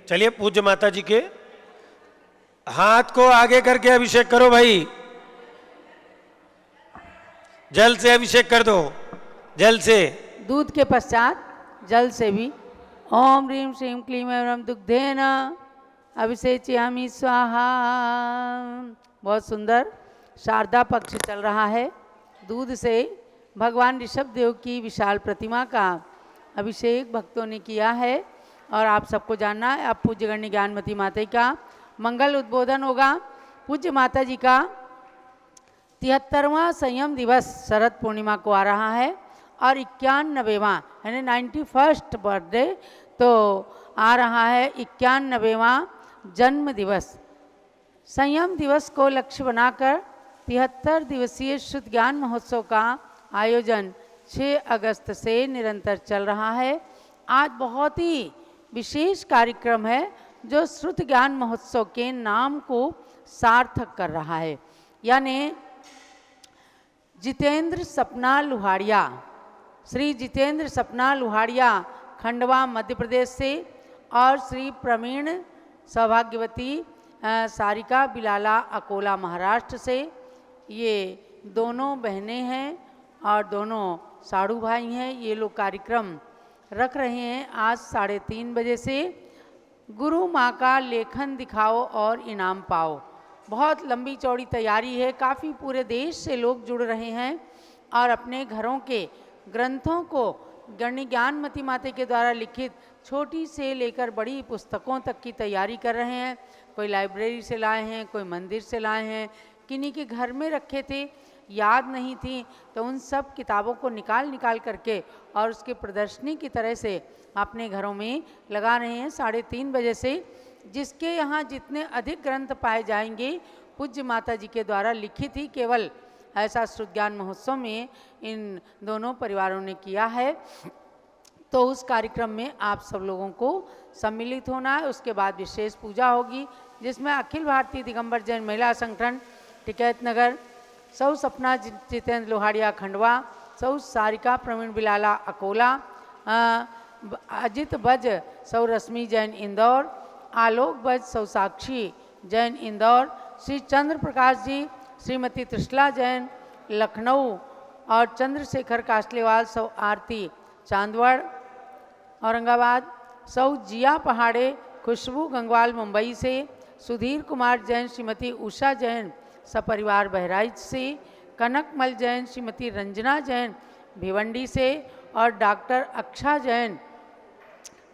चलिए पूज्य माता जी के हाथ को आगे करके अभिषेक करो भाई, जल से अभिषेक कर दो, जल से। दूध के पश्चात जल से भी ओम ह्रीं श्रीं क्लीं ऐं दुग्धेन अभिषेचयामि स्वाहा। बहुत सुंदर शारदा पक्ष चल रहा है। दूध से भगवान ऋषभ देव की विशाल प्रतिमा का अभिषेक भक्तों ने किया है और आप सबको जानना है। अब पूज्य गण्य ज्ञानमती माता का मंगल उद्बोधन होगा। पूज्य माता जी का 73वां संयम दिवस शरद पूर्णिमा को आ रहा है और 91वां यानी 91st बर्थडे तो आ रहा है। 91वां जन्म दिवस संयम दिवस को लक्ष्य बनाकर 73 दिवसीय शुद्ध ज्ञान महोत्सव का आयोजन 6 अगस्त से निरंतर चल रहा है। आज बहुत ही विशेष कार्यक्रम है जो श्रुत ज्ञान महोत्सव के नाम को सार्थक कर रहा है। यानी जितेंद्र सपना लुहाड़िया, श्री जितेंद्र सपना लुहाड़िया खंडवा मध्य प्रदेश से और श्री प्रवीण सौभाग्यवती सारिका बिलाला अकोला महाराष्ट्र से, ये दोनों बहनें हैं और दोनों साड़ू भाई हैं। ये लोग कार्यक्रम रख रहे हैं आज 3:30 बजे से। गुरु माँ का लेखन दिखाओ और इनाम पाओ। बहुत लंबी चौड़ी तैयारी है, काफ़ी पूरे देश से लोग जुड़ रहे हैं और अपने घरों के ग्रंथों को गण्य ज्ञानमती माता के द्वारा लिखित छोटी से लेकर बड़ी पुस्तकों तक की तैयारी कर रहे हैं। कोई लाइब्रेरी से लाए हैं, कोई मंदिर से लाए हैं, किन्हीं के घर में रखे थे, याद नहीं थी, तो उन सब किताबों को निकाल करके और उसके प्रदर्शनी की तरह से अपने घरों में लगा रहे हैं 3:30 बजे से। जिसके यहाँ जितने अधिक ग्रंथ पाए जाएंगे पूज्य माता जी के द्वारा लिखित ही केवल ऐसा श्रुत ज्ञान महोत्सव में इन दोनों परिवारों ने किया है। तो उस कार्यक्रम में आप सब लोगों को सम्मिलित होना है। उसके बाद विशेष पूजा होगी जिसमें अखिल भारतीय दिगंबर जैन महिला संगठन टिकैत नगर, सौ सपना जितेंद्र लोहाड़िया खंडवा, सौ सारिका प्रवीण बिलाला अकोला, अजित बज सौ रश्मि जैन इंदौर, आलोक बज सौ साक्षी जैन इंदौर, श्री चंद्र प्रकाश जी श्रीमती त्रिशला जैन लखनऊ और चंद्रशेखर कास्लेवाल सौ आरती चांदवड़ औरंगाबाद, सौ जिया पहाड़े खुशबू गंगवाल मुंबई से, सुधीर कुमार जैन श्रीमती उषा जैन सपरिवार बहराइच से, कनकमल जैन श्रीमती रंजना जैन भिवंडी से और डॉक्टर अक्षा जैन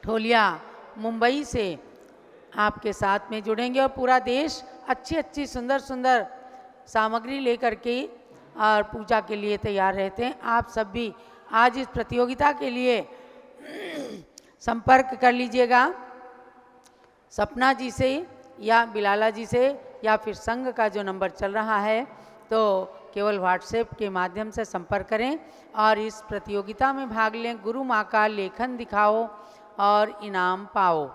ठोलिया मुंबई से आपके साथ में जुड़ेंगे। और पूरा देश अच्छी सुंदर सामग्री लेकर के और पूजा के लिए तैयार रहते हैं। आप सब भी आज इस प्रतियोगिता के लिए संपर्क कर लीजिएगा सपना जी से या बिलाला जी से, या फिर संघ का जो नंबर चल रहा है तो केवल व्हाट्सएप के माध्यम से संपर्क करें और इस प्रतियोगिता में भाग लें। गुरु माँ का लेखन दिखाओ और इनाम पाओ।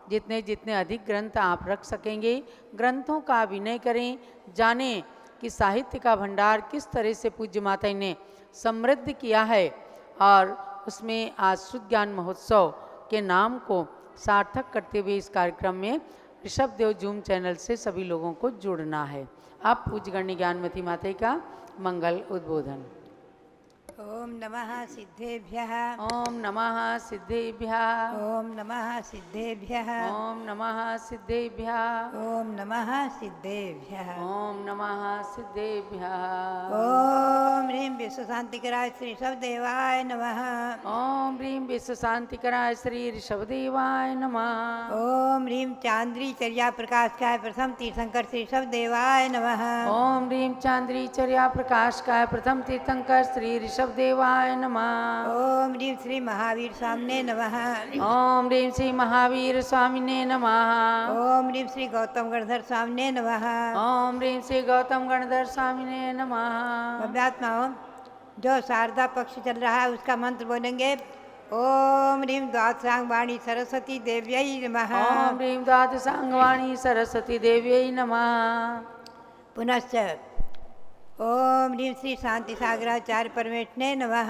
जितने अधिक ग्रंथ आप रख सकेंगे, ग्रंथों का अभिनय करें, जानें कि साहित्य का भंडार किस तरह से पूज्य माता ने समृद्ध किया है और उसमें आज शुद्ध ज्ञान महोत्सव के नाम को सार्थक करते हुए इस कार्यक्रम में ऋषभ देव जूम चैनल से सभी लोगों को जुड़ना है। आप पूज्य गण्य ज्ञानमती माता का मंगल उद्बोधन। ओम नमः सिद्धेभ्यः। ओम नमः सिद्धेभ्यः। ओम नमः सिद्धेभ्यः। ओम नमः सिद्धेभ्यः। ओम नमः सिद्धेभ्यः। ओम नमः सिद्धेभ्यः। ओम ह्रीं विश्व शांतिकराय श्री ऋषभदेवाय नमः। ओम ह्रीं विश्व शांतिकराय श्री ऋषभदेवाय नमः। ओम ह्रीं चांद्री चर्या प्रकाशकाय प्रथम तीर्थंकर श्री ऋषभदेवाय नमः। ओम ह्रीं चांद्री चर्या प्रकाशकाय प्रथम तीर्थंकर श्री ऋषभदेवाय नमः। ओम ह्रीं श्री महावीर स्वामिने नमः। ओम ह्रीं श्री महावीर स्वामिने नमः। ओम ह्रीं श्री गौतम गणधर स्वामिने नमः। ओम ह्रीं श्री गौतम गणधर स्वामिने नमः। अभ्यात्माओं, जो शारदा पक्ष चल रहा है उसका मंत्र बोलेंगे। ओम ह्रीं द्वादशांगवाणी सरस्वती देव्यै नमः। ओम ह्रीं द्वादशांगवाणी सरस्वती देव्यै नमः। पुनश्च ओम ह्रीं श्री शांति सागराचार्य परमेष्ठिने नमः।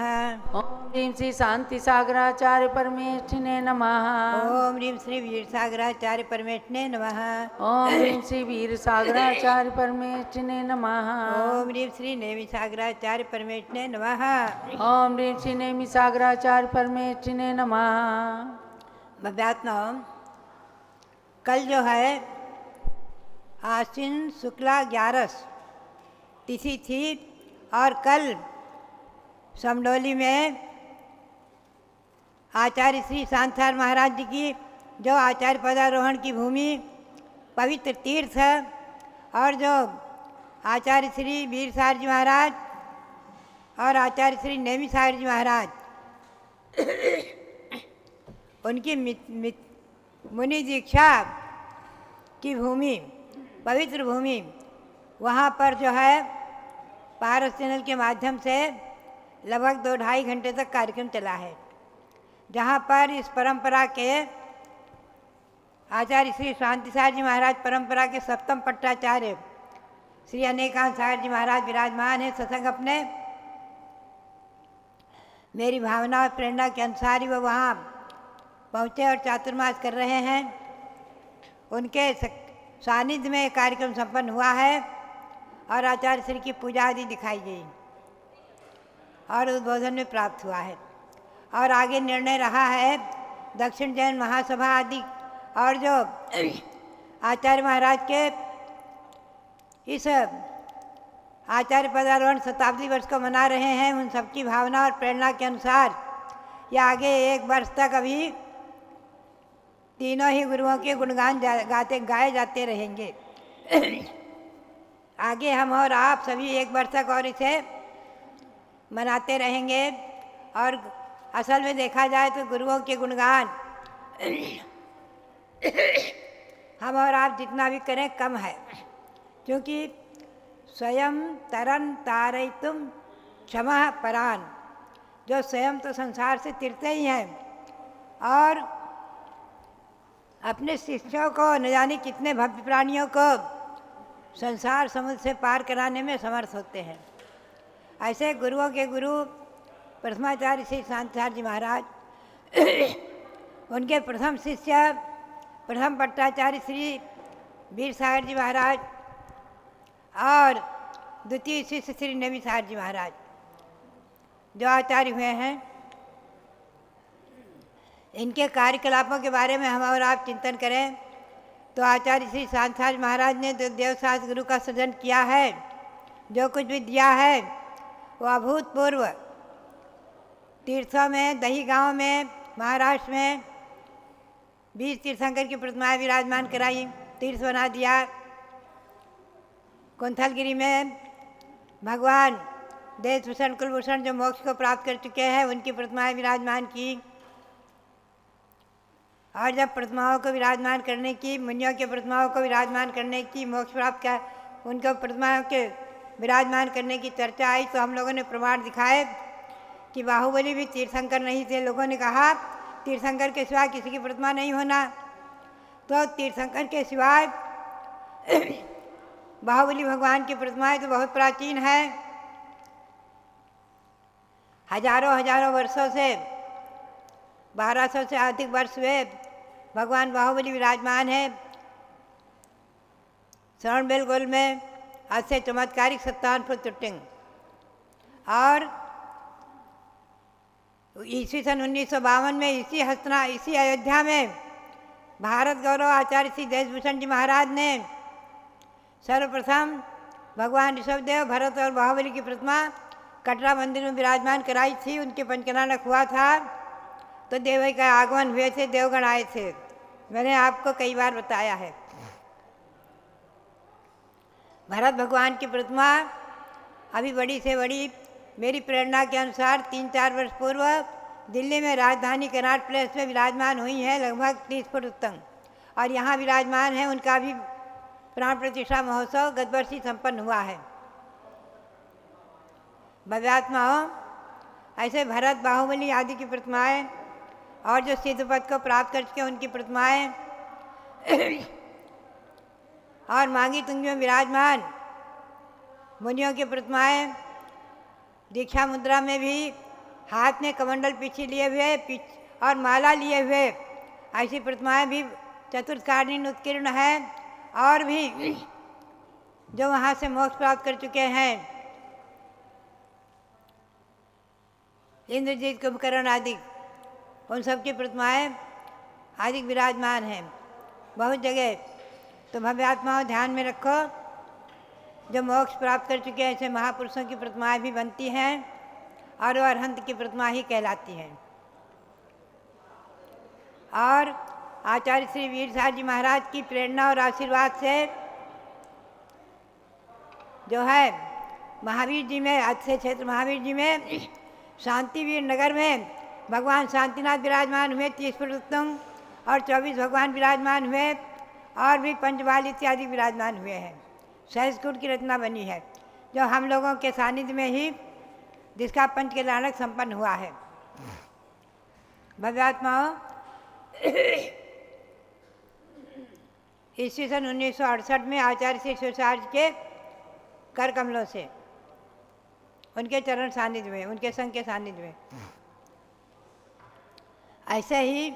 ओम ह्रीं श्री शांति सागराचार्य परमेष्ठिने नमः। ओम ह्रीं श्री वीर सागराचार्य परमेष्ठिने नमः। ओम ह्रीं श्री वीर सागराचार्य परमेष्ठिने नमः। ओम ह्रीं श्री नेमि सागराचार्य परमेष्ठिने नमः। ओम ह्रीं श्री नेमि सागराचार्य परमेष्ठिने नमः। भव्यात्माओं, कल जो है आश्विन शुक्ला 11 तिथि थी और कल समडोली में आचार्य श्री शांतार महाराज जी की जो आचार्य पदारोहण की भूमि पवित्र तीर्थ है और जो आचार्य श्री वीर सार जी महाराज और आचार्य श्री नेमि सागर जी महाराज उनकी मुनि दीक्षा की भूमि पवित्र भूमि, वहाँ पर जो है पारस चैनल के माध्यम से लगभग 2-2.5 घंटे तक कार्यक्रम चला है, जहाँ पर इस परंपरा के आचार्य श्री शांति सागर जी महाराज परंपरा के सप्तम पट्टाचार्य श्री अनेकांत सागर जी महाराज विराजमान है। सत्संग अपने मेरी भावना और प्रेरणा के अनुसार ही वो वहाँ पहुँचे और चातुर्मास कर रहे हैं। उनके सानिध्य में कार्यक्रम संपन्न हुआ है और आचार्य श्री की पूजा आदि दिखाई गई और उद्बोधन में प्राप्त हुआ है। और आगे निर्णय रहा है दक्षिण जैन महासभा आदि और जो आचार्य महाराज के इस आचार्य पदारोहण शताब्दी वर्ष को मना रहे हैं, उन सबकी भावना और प्रेरणा के अनुसार ये आगे 1 वर्ष तक अभी तीनों ही गुरुओं के गुणगान गाए जाते रहेंगे। आगे हम और आप सभी 1 वर्ष तक और इसे मनाते रहेंगे। और असल में देखा जाए तो गुरुओं के गुणगान हम और आप जितना भी करें कम है, क्योंकि स्वयं तरन तारयितुम क्षमा परान, जो स्वयं तो संसार से तिरते ही हैं और अपने शिष्यों को न जाने कितने भव्य प्राणियों को संसार समुद्र से पार कराने में समर्थ होते हैं। ऐसे गुरुओं के गुरु प्रथमाचार्य श्री शांताचार्य जी महाराज, उनके प्रथम शिष्य प्रथम पट्टाचार्य श्री वीर सागर जी महाराज और द्वितीय शिष्य श्री नेमि सागर जी महाराज जो आचार्य हुए हैं, इनके कार्यकलापों के बारे में हम और आप चिंतन करें तो आचार्य श्री शांताचार्य महाराज ने जो देवशास्त्र गुरु का सृजन किया है, जो कुछ भी दिया है वो अभूतपूर्व। तीर्थों में, दही गांव में, महाराष्ट्र में 20 तीर्थंकर की प्रतिमाएं विराजमान कराई, तीर्थ बना दिया। कुंथलगिरी में भगवान देशभूषण कुलभूषण जो मोक्ष को प्राप्त कर चुके हैं, उनकी प्रतिमाएं विराजमान की। और जब प्रतिमाओं को विराजमान करने की, मुनियों के प्रतिमाओं को विराजमान करने की, मोक्ष प्राप्त का उनको प्रतिमाओं के विराजमान करने की चर्चा आई तो हम लोगों ने प्रमाण दिखाए कि बाहुबली भी तीर्थंकर नहीं थे। लोगों ने कहा तीर्थंकर के सिवाय किसी की प्रतिमा नहीं होना, तो तीर्थंकर के सिवाय बाहुबली भगवान की प्रतिमाएं तो बहुत प्राचीन है। हजारों हजारों वर्षों से 1200 से अधिक वर्ष हुए भगवान बाहुबली विराजमान है श्रवणबेलगोल में। अस्य चमत्कारिक 57 फुट चुट्टिंग। और ईस्वी सन 1952 में इसी अयोध्या में भारत गौरव आचार्य श्री देशभूषण जी महाराज ने सर्वप्रथम भगवान ऋषभदेव, भरत और बाहुबली की प्रतिमा कटरा मंदिर में विराजमान कराई थी। उनके पंचकनानक हुआ था तो देव का आगमन हुए थे, देवगण आए थे। मैंने आपको कई बार बताया है। भरत भगवान की प्रतिमा अभी बड़ी से बड़ी मेरी प्रेरणा के अनुसार 3-4 वर्ष पूर्व दिल्ली में राजधानी कनॉट प्लेस में विराजमान हुई है, लगभग 30 फुट उत्तम। और यहाँ विराजमान है, उनका भी प्राण प्रतिष्ठा महोत्सव गत वर्ष ही संपन्न हुआ है। भव्यात्माओं, ऐसे भरत, बाहुबली आदि की प्रतिमाएं और जो सिद्ध पद को प्राप्त कर चुके उनकी प्रतिमाएं और मांगी तुंगी में विराजमान मुनियों की प्रतिमाएं, दीक्षा मुद्रा में भी हाथ में कमंडल पीछे लिए हुए और माला लिए हुए ऐसी प्रतिमाएं भी चतुर्थकालीन उत्कीर्ण है। और भी जो वहाँ से मोक्ष प्राप्त कर चुके हैं, इंद्रजीत, कुंभकर्ण आदि, उन सब की प्रतिमाएं आदि विराजमान हैं बहुत जगह। तो भव्यात्माओं ध्यान में रखो, जो मोक्ष प्राप्त कर चुके हैं ऐसे महापुरुषों की प्रतिमाएं भी बनती हैं और वो अरहंत की प्रतिमा ही कहलाती हैं। और आचार्य श्री वीर साहब जी महाराज की प्रेरणा और आशीर्वाद से जो है महावीर जी में, अच्छे क्षेत्र महावीर जी में शांतिवीर नगर में भगवान शांतिनाथ विराजमान हुए 30 फुट उत्तम, और 24 भगवान विराजमान हुए, और भी पंचबाल इत्यादि विराजमान हुए हैं। सहस्रकूट की रचना बनी है जो हम लोगों के सानिध्य में ही, जिसका पंचकल्याणक संपन्न हुआ है। भव्यात्माओं, ईस्वी सन 1968 में आचार्य श्री शिवसार के कर कमलों से, उनके चरण सानिध्य में, उनके संघ के सानिध्य में, ऐसे ही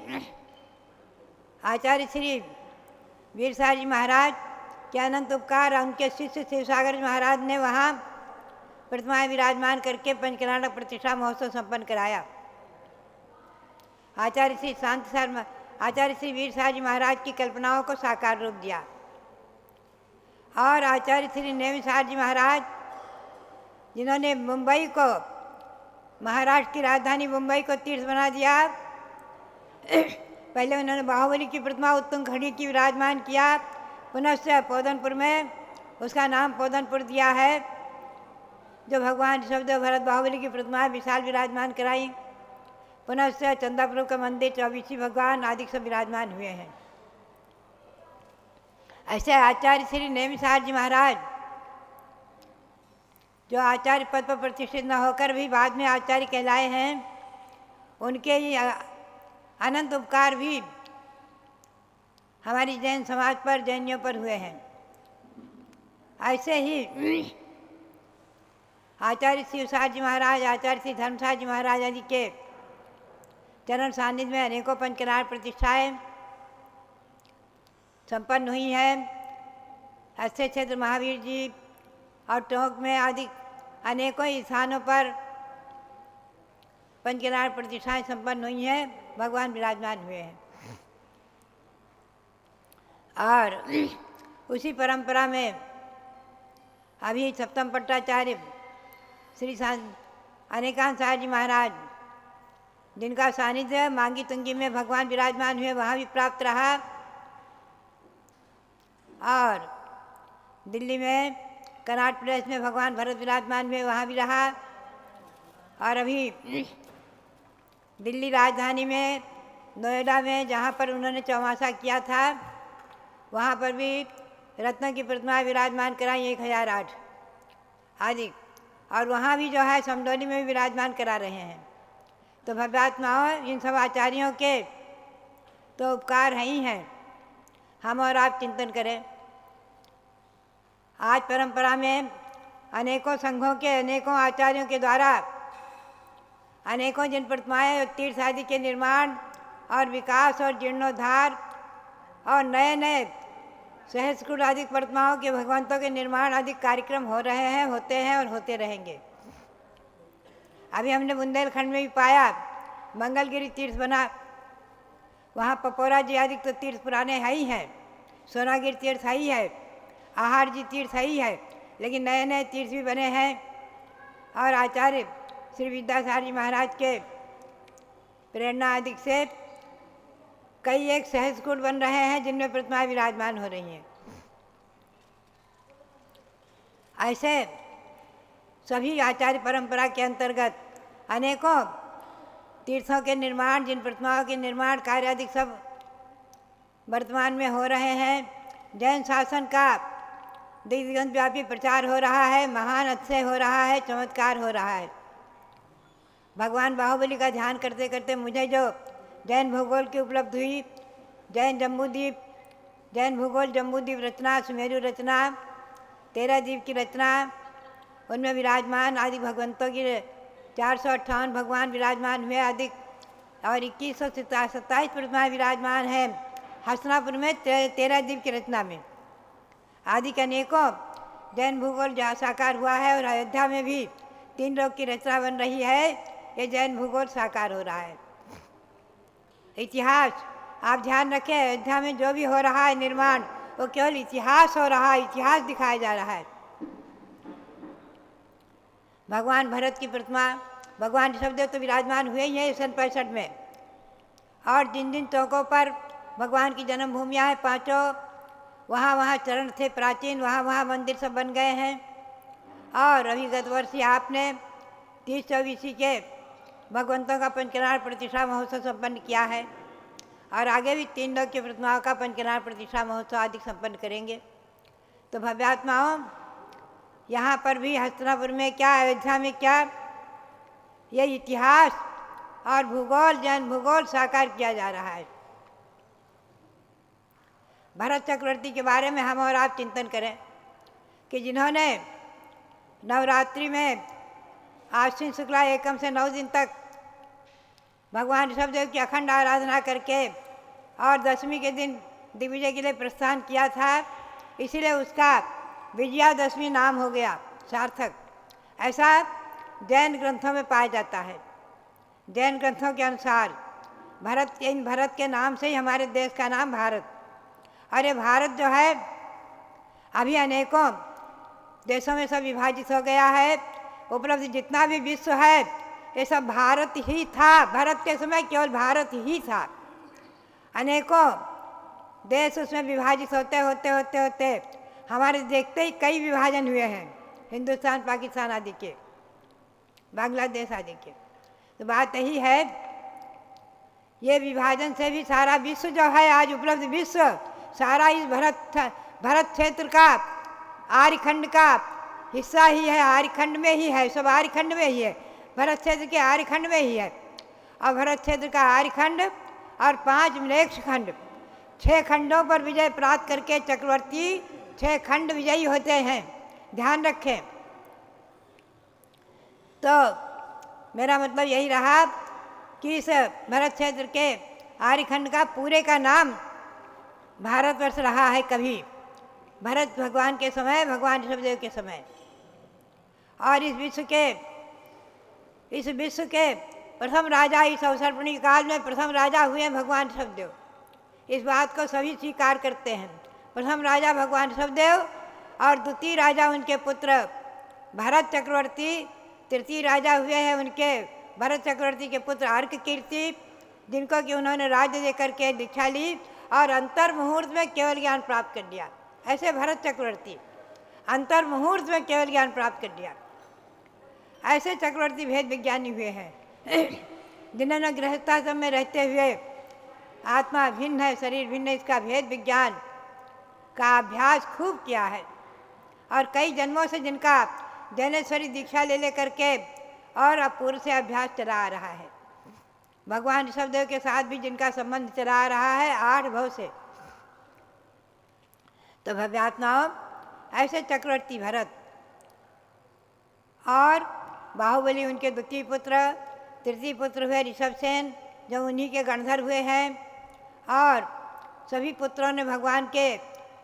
आचार्य श्री वीर साहब जी महाराज के अनंत उपकार, उनके शिष्य शिवसागर जी महाराज ने वहाँ प्रतिमाएं विराजमान करके पंचकल्याणक प्रतिष्ठा महोत्सव संपन्न कराया। आचार्य श्री वीर साहब जी महाराज की कल्पनाओं को साकार रूप दिया। और आचार्य श्री नेमी साहब जी महाराज, जिन्होंने मुंबई को, महाराष्ट्र की राजधानी मुंबई को तीर्थ बना दिया, पहले उन्होंने बाहुबली की प्रतिमा उत्तुंग खड़ी की विराजमान किया, पुनश्च पोदनपुर में उसका नाम पोदनपुर दिया है। जो भगवान ऋषभदेव, भरत, बाहुबली की प्रतिमाएं विशाल विराजमान कराई, पुनश्च चंदापुर का मंदिर 24 भगवान आदि सब विराजमान हुए हैं। ऐसे आचार्य श्री नेमी साहब जी महाराज, जो आचार्य पद पर प्रतिष्ठित न होकर भी बाद में आचार्य कहलाए हैं, उनके ही अनंत उपकार भी हमारी जैन समाज पर, जैनियों पर हुए हैं। ऐसे ही आचार्य शिवसार जी महाराज, आचार्य श्री धर्मसार जी महाराज आदि के चरण सानिध्य में अनेकों पंचकल्याण प्रतिष्ठाएं संपन्न हुई हैं। ऐसे क्षेत्र महावीर जी और टोंक में आदि अनेकों स्थानों पर पंचकल्याण प्रतिष्ठाएं संपन्न हुई हैं, भगवान विराजमान हुए हैं। और उसी परंपरा में अभी सप्तम पट्टाचार्य श्री अनेकांत साहब जी महाराज, जिनका सानिध्य मांगी तुंगी में भगवान विराजमान हुए, वहाँ भी प्राप्त रहा। और दिल्ली में कनॉट प्लेस में भगवान भरत विराजमान हुए, वहाँ भी रहा। और अभी दिल्ली राजधानी में, नोएडा में, जहाँ पर उन्होंने चौमासा किया था, वहाँ पर भी रत्नों की प्रतिमाएं विराजमान कराई 1008 आदि। और वहाँ भी जो है समडोली में भी विराजमान करा रहे हैं। तो भव्यात्माओं, इन सब आचार्यों के तो उपकार हैं ही हैं, हम और आप चिंतन करें। आज परंपरा में अनेकों संघों के, अनेकों आचार्यों के द्वारा अनेकों जिन प्रतिमाएं और तीर्थ आदि के निर्माण और विकास और जीर्णोद्धार और नए नए सहस्त्र आदि प्रतिमाओं के भगवंतों के निर्माण आदि कार्यक्रम हो रहे हैं, होते हैं और होते रहेंगे। अभी हमने बुंदेलखंड में भी पाया, मंगलगिरी तीर्थ बना, वहाँ पपौरा जी आदि तो तीर्थ पुराने है ही हैं, सोनागिर तीर्थ है ही है, आहार जी तीर्थ है ही है, लेकिन नए नए तीर्थ भी बने हैं। और आचार्य श्री विद्यासागर जी महाराज के प्रेरणा आदि से कई एक सहस्रकूट बन रहे हैं जिनमें प्रतिमाएं विराजमान हो रही हैं। ऐसे सभी आचार्य परंपरा के अंतर्गत अनेकों तीर्थों के निर्माण, जिन प्रतिमाओं के निर्माण कार्य आदि सब वर्तमान में हो रहे हैं। जैन शासन का दिग्गज व्यापी प्रचार हो रहा है, महान अतिशय हो रहा है, चमत्कार हो रहा है। भगवान बाहुबली का ध्यान करते करते मुझे जो जैन भूगोल की उपलब्ध हुई, जैन जम्बूद्वीप, जैन भूगोल जम्बूद्वीप रचना, सुमेरु रचना, 13 द्वीप की रचना, उनमें विराजमान आदि भगवंतों की 458 भगवान विराजमान हुए आदि और 2127 प्रतिमाएं विराजमान हैं हस्तिनापुर में 13 द्वीप की रचना में। आदि के अनेकों जैन भूगोल जहाँ साकार हुआ है और अयोध्या में भी 3 लोक की रचना बन रही है, ये जैन भूगोल साकार हो रहा है। इतिहास आप ध्यान रखें, अयोध्या में जो भी हो रहा है निर्माण, वो केवल इतिहास हो रहा है, इतिहास दिखाया जा रहा है। भगवान भरत की प्रतिमा, भगवान ऋषभदेव तो विराजमान हुए ही हैं सन 65 में, और जिन जिन चौकों पर भगवान की जन्मभूमियाँ हैं 5, वहाँ वहाँ चरण थे प्राचीन, वहाँ वहाँ मंदिर सब बन गए हैं। और अभी गत वर्ष ही आपने 30-24 के भगवंतों का पंचकल्याण प्रतिष्ठा महोत्सव संपन्न किया है, और आगे भी 3 लोक की प्रतिमाओं का पंचकल्याण प्रतिष्ठा महोत्सव आदि संपन्न करेंगे। तो भव्यात्माओं, यहाँ पर भी हस्तिनापुर में क्या, अयोध्या में क्या, ये इतिहास और भूगोल, जैन भूगोल साकार किया जा रहा है। भरत चक्रवर्ती के बारे में हम और आप चिंतन करें कि जिन्होंने नवरात्रि में आश्विन शुक्ला एकम से 9 दिन तक भगवान ऋषभदेव की अखंड आराधना करके और 10वीं के दिन दिग्विजय के लिए प्रस्थान किया था, इसीलिए उसका विजयादशमी नाम हो गया सार्थक। ऐसा जैन ग्रंथों में पाया जाता है। जैन ग्रंथों के अनुसार भरत के नाम से ही हमारे देश का नाम भारत। और ये भारत जो है अभी अनेकों देशों में सब विभाजित हो गया है। उपलब्ध जितना भी विश्व है ये सब भारत ही था। भरत के समय केवल भारत ही था। अनेकों देश उसमें विभाजित होते होते होते होते हमारे देखते ही कई विभाजन हुए हैं, हिंदुस्तान, पाकिस्तान आदि के, बांग्लादेश आदि के। तो बात यही है, ये विभाजन से भी सारा विश्व जो है आज उपलब्ध विश्व सारा इस भरत क्षेत्र का, आर्यखंड का हिस्सा ही है, आर्यखंड में ही है, सब आर्यखंड में ही है, भरत क्षेत्र के आर्यखंड में ही है। और भरत क्षेत्र का आर्यखंड और 5 म्लेच्छ खंड, 6 खंडों पर विजय प्राप्त करके चक्रवर्ती 6 खंड विजयी होते हैं, ध्यान रखें। तो मेरा मतलब यही रहा कि इस भरत क्षेत्र के आर्यखंड का पूरे का नाम भारतवर्ष रहा है कभी, भरत भगवान के समय, भगवान ऋषभदेव के समय। और इस विश्व के प्रथम राजा, इस अवसर्पणी काल में प्रथम राजा हुए भगवान ऋषभदेव। इस बात को सभी स्वीकार करते हैं। प्रथम राजा भगवान ऋषभदेव और द्वितीय राजा उनके पुत्र भरत चक्रवर्ती, तृतीय राजा हुए हैं उनके भरत चक्रवर्ती के पुत्र अर्क कीर्ति, जिनको कि उन्होंने राज्य देकर के दीक्षा ली और अंतर मुहूर्त में केवल ज्ञान प्राप्त कर लिया। ऐसे भरत चक्रवर्ती अंतर मुहूर्त में केवल ज्ञान प्राप्त कर लिया। ऐसे चक्रवर्ती भेद विज्ञानी हुए हैं जिन्होंने गृहस्थाश्रम में रहते हुए आत्मा भिन्न है, शरीर भिन्न है, इसका भेद विज्ञान का अभ्यास खूब किया है। और कई जन्मों से जिनका जैनेश्वरी दीक्षा ले करके और अब पूर्व से अभ्यास चला आ रहा है। भगवान ऋषभदेव के साथ भी जिनका संबंध चला आ रहा है 8 भव से। तो भव्यात्माओं, ऐसे चक्रवर्ती भरत और बाहुबली उनके द्वितीय पुत्र, तृतीय पुत्र हुए ऋषभसेन, जो उन्हीं के गणधर हुए हैं। और सभी पुत्रों ने भगवान के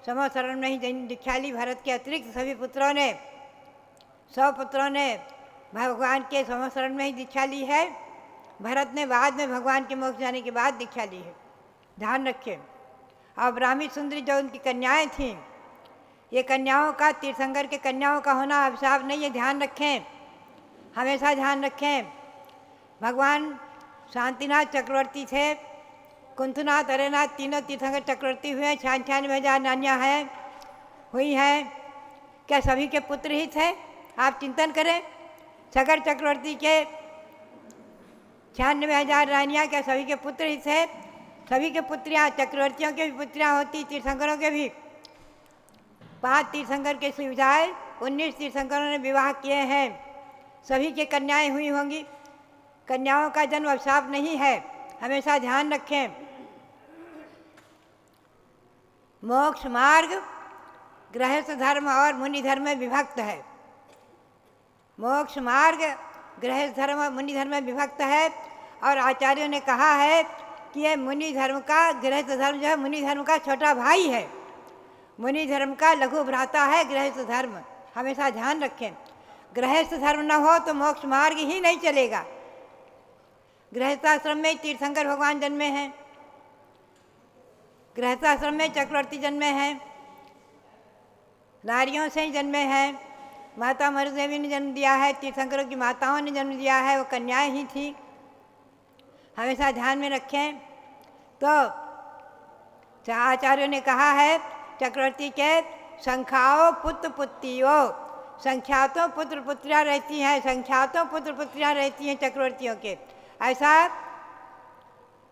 समशरण में ही दीक्षा ली। भरत के अतिरिक्त सभी पुत्रों ने 100 पुत्रों ने भगवान के समशरण में ही दीक्षा ली है। भरत ने बाद में भगवान के मोक्ष जाने के बाद दीक्षा ली है, ध्यान रखें। और ब्राह्मी सुंदरी जो उनकी कन्याएं थीं, ये कन्याओं का, तीर्थंकर के कन्याओं का होना अभिशाप नहीं है, ध्यान रखें, हमेशा ध्यान रखें। भगवान शांतिनाथ चक्रवर्ती थे, कुंथनाथ, अरेनाथ, तीनों तीर्थंकर चक्रवर्ती हुए। 96,000 नानियाँ हैं, हुई हैं। क्या सभी के पुत्र ही थे? आप चिंतन करें। सगर चक्रवर्ती के 96,000 रानियाँ क्या सभी के पुत्र ही थे? सभी के पुत्रियाँ, चक्रवर्तियों के भी पुत्रियाँ होती, तीर्थंकरों के भी। 5 तीर्थंकर के सुविधाएँ 19 तीर्थंकरों ने विवाह किए हैं, सभी के कन्याएं हुई होंगी। कन्याओं का जन्म अभिशाप नहीं है, हमेशा ध्यान रखें। मोक्ष मार्ग गृहस्थ धर्म और मुनि धर्म में विभक्त है। मोक्ष मार्ग गृहस्थ धर्म और मुनि धर्म में विभक्त है। और आचार्यों ने कहा है कि ये मुनि धर्म का, गृहस्थ धर्म जो है मुनि धर्म का छोटा भाई है, मुनि धर्म का लघु भ्राता है गृहस्थ धर्म, हमेशा ध्यान रखें। गृहस्थ धर्म न हो तो मोक्ष मार्ग ही नहीं चलेगा। गृहस्थाश्रम में तीर्थंकर भगवान जन्मे हैं, गृहस्थाश्रम में चक्रवर्ती जन्मे हैं, नारियों से ही जन्मे हैं। माता मरुदेवी ने जन्म दिया है, तीर्थंकरों की माताओं ने जन्म दिया है, वो कन्याएं ही थी, हमेशा ध्यान में रखें। तो आचार्यों ने कहा है चक्रवर्ती के संख्याओं पुत्र पुत्रियों, संख्यातों पुत्र पुत्रियाँ रहती हैं, संख्यातों पुत्र पुत्रियाँ रहती हैं चक्रवर्तियों के, ऐसा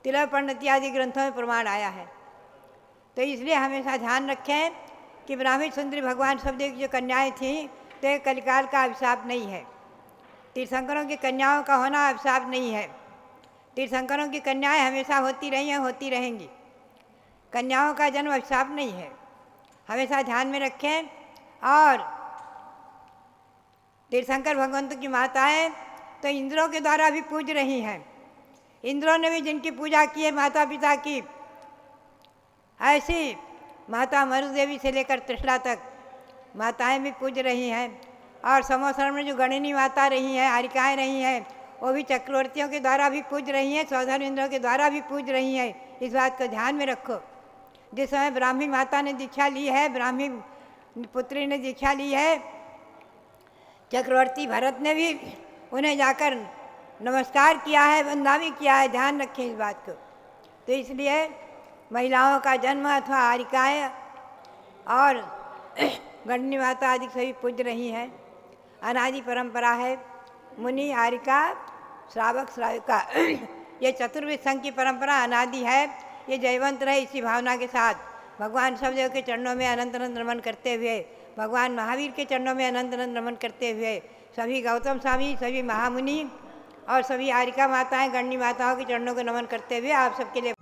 तिलक पंडित आदि ग्रंथों में प्रमाण आया है। तो इसलिए हमेशा ध्यान रखें कि ब्राह्मी सुंदरी भगवान शब्देव की जो कन्याएं थीं, तो ये कलिकाल का अभिशाप नहीं है। तीर्थंकरों की कन्याओं का होना अभिशाप नहीं है। तीर्थंकरों की कन्याएं हमेशा होती रही हैं, होती रहेंगी। कन्याओं का जन्म अभिशाप नहीं है, हमेशा ध्यान में रखें। और तीर्थंकर भगवंतों की माताएं तो इंद्रों के द्वारा भी पूज रही हैं। इंद्रों ने भी जिनकी पूजा की है माता पिता की, ऐसी माता मरुदेवी से लेकर त्रिशला तक माताएं भी पूज रही हैं। और समोसरण में जो गणिनी माता रही हैं, हारिकाएँ रही हैं, वो भी चक्रवर्तियों के द्वारा भी पूज रही हैं, सौधर्म इंद्रों के द्वारा भी पूज रही हैं। इस बात को ध्यान में रखो। जिस समय ब्राह्मी माता ने दीक्षा ली है, ब्राह्मी पुत्री ने दीक्षा ली है, चक्रवर्ती भरत ने भी उन्हें जाकर नमस्कार किया है, वंदना भी किया है, ध्यान रखें इस बात को। तो इसलिए महिलाओं का जन्म अथवा हारिकाएँ और गणनी माता आदि सभी पूज रही हैं। अनादि परंपरा है, मुनि, हारिका, श्रावक, श्राविका, ये चतुर्विध संघ की परंपरा अनादि है। ये जयवंत रहे इसी भावना के साथ भगवान शब्देव के चरणों में अनंत अनंत नमन करते हुए, भगवान महावीर के चरणों में अनंत अनंत नमन करते हुए, सभी गौतम स्वामी, सभी महामुनि और सभी हारिका माताएं, गणनी माताओं के चरणों को नमन करते हुए आप सबके लिए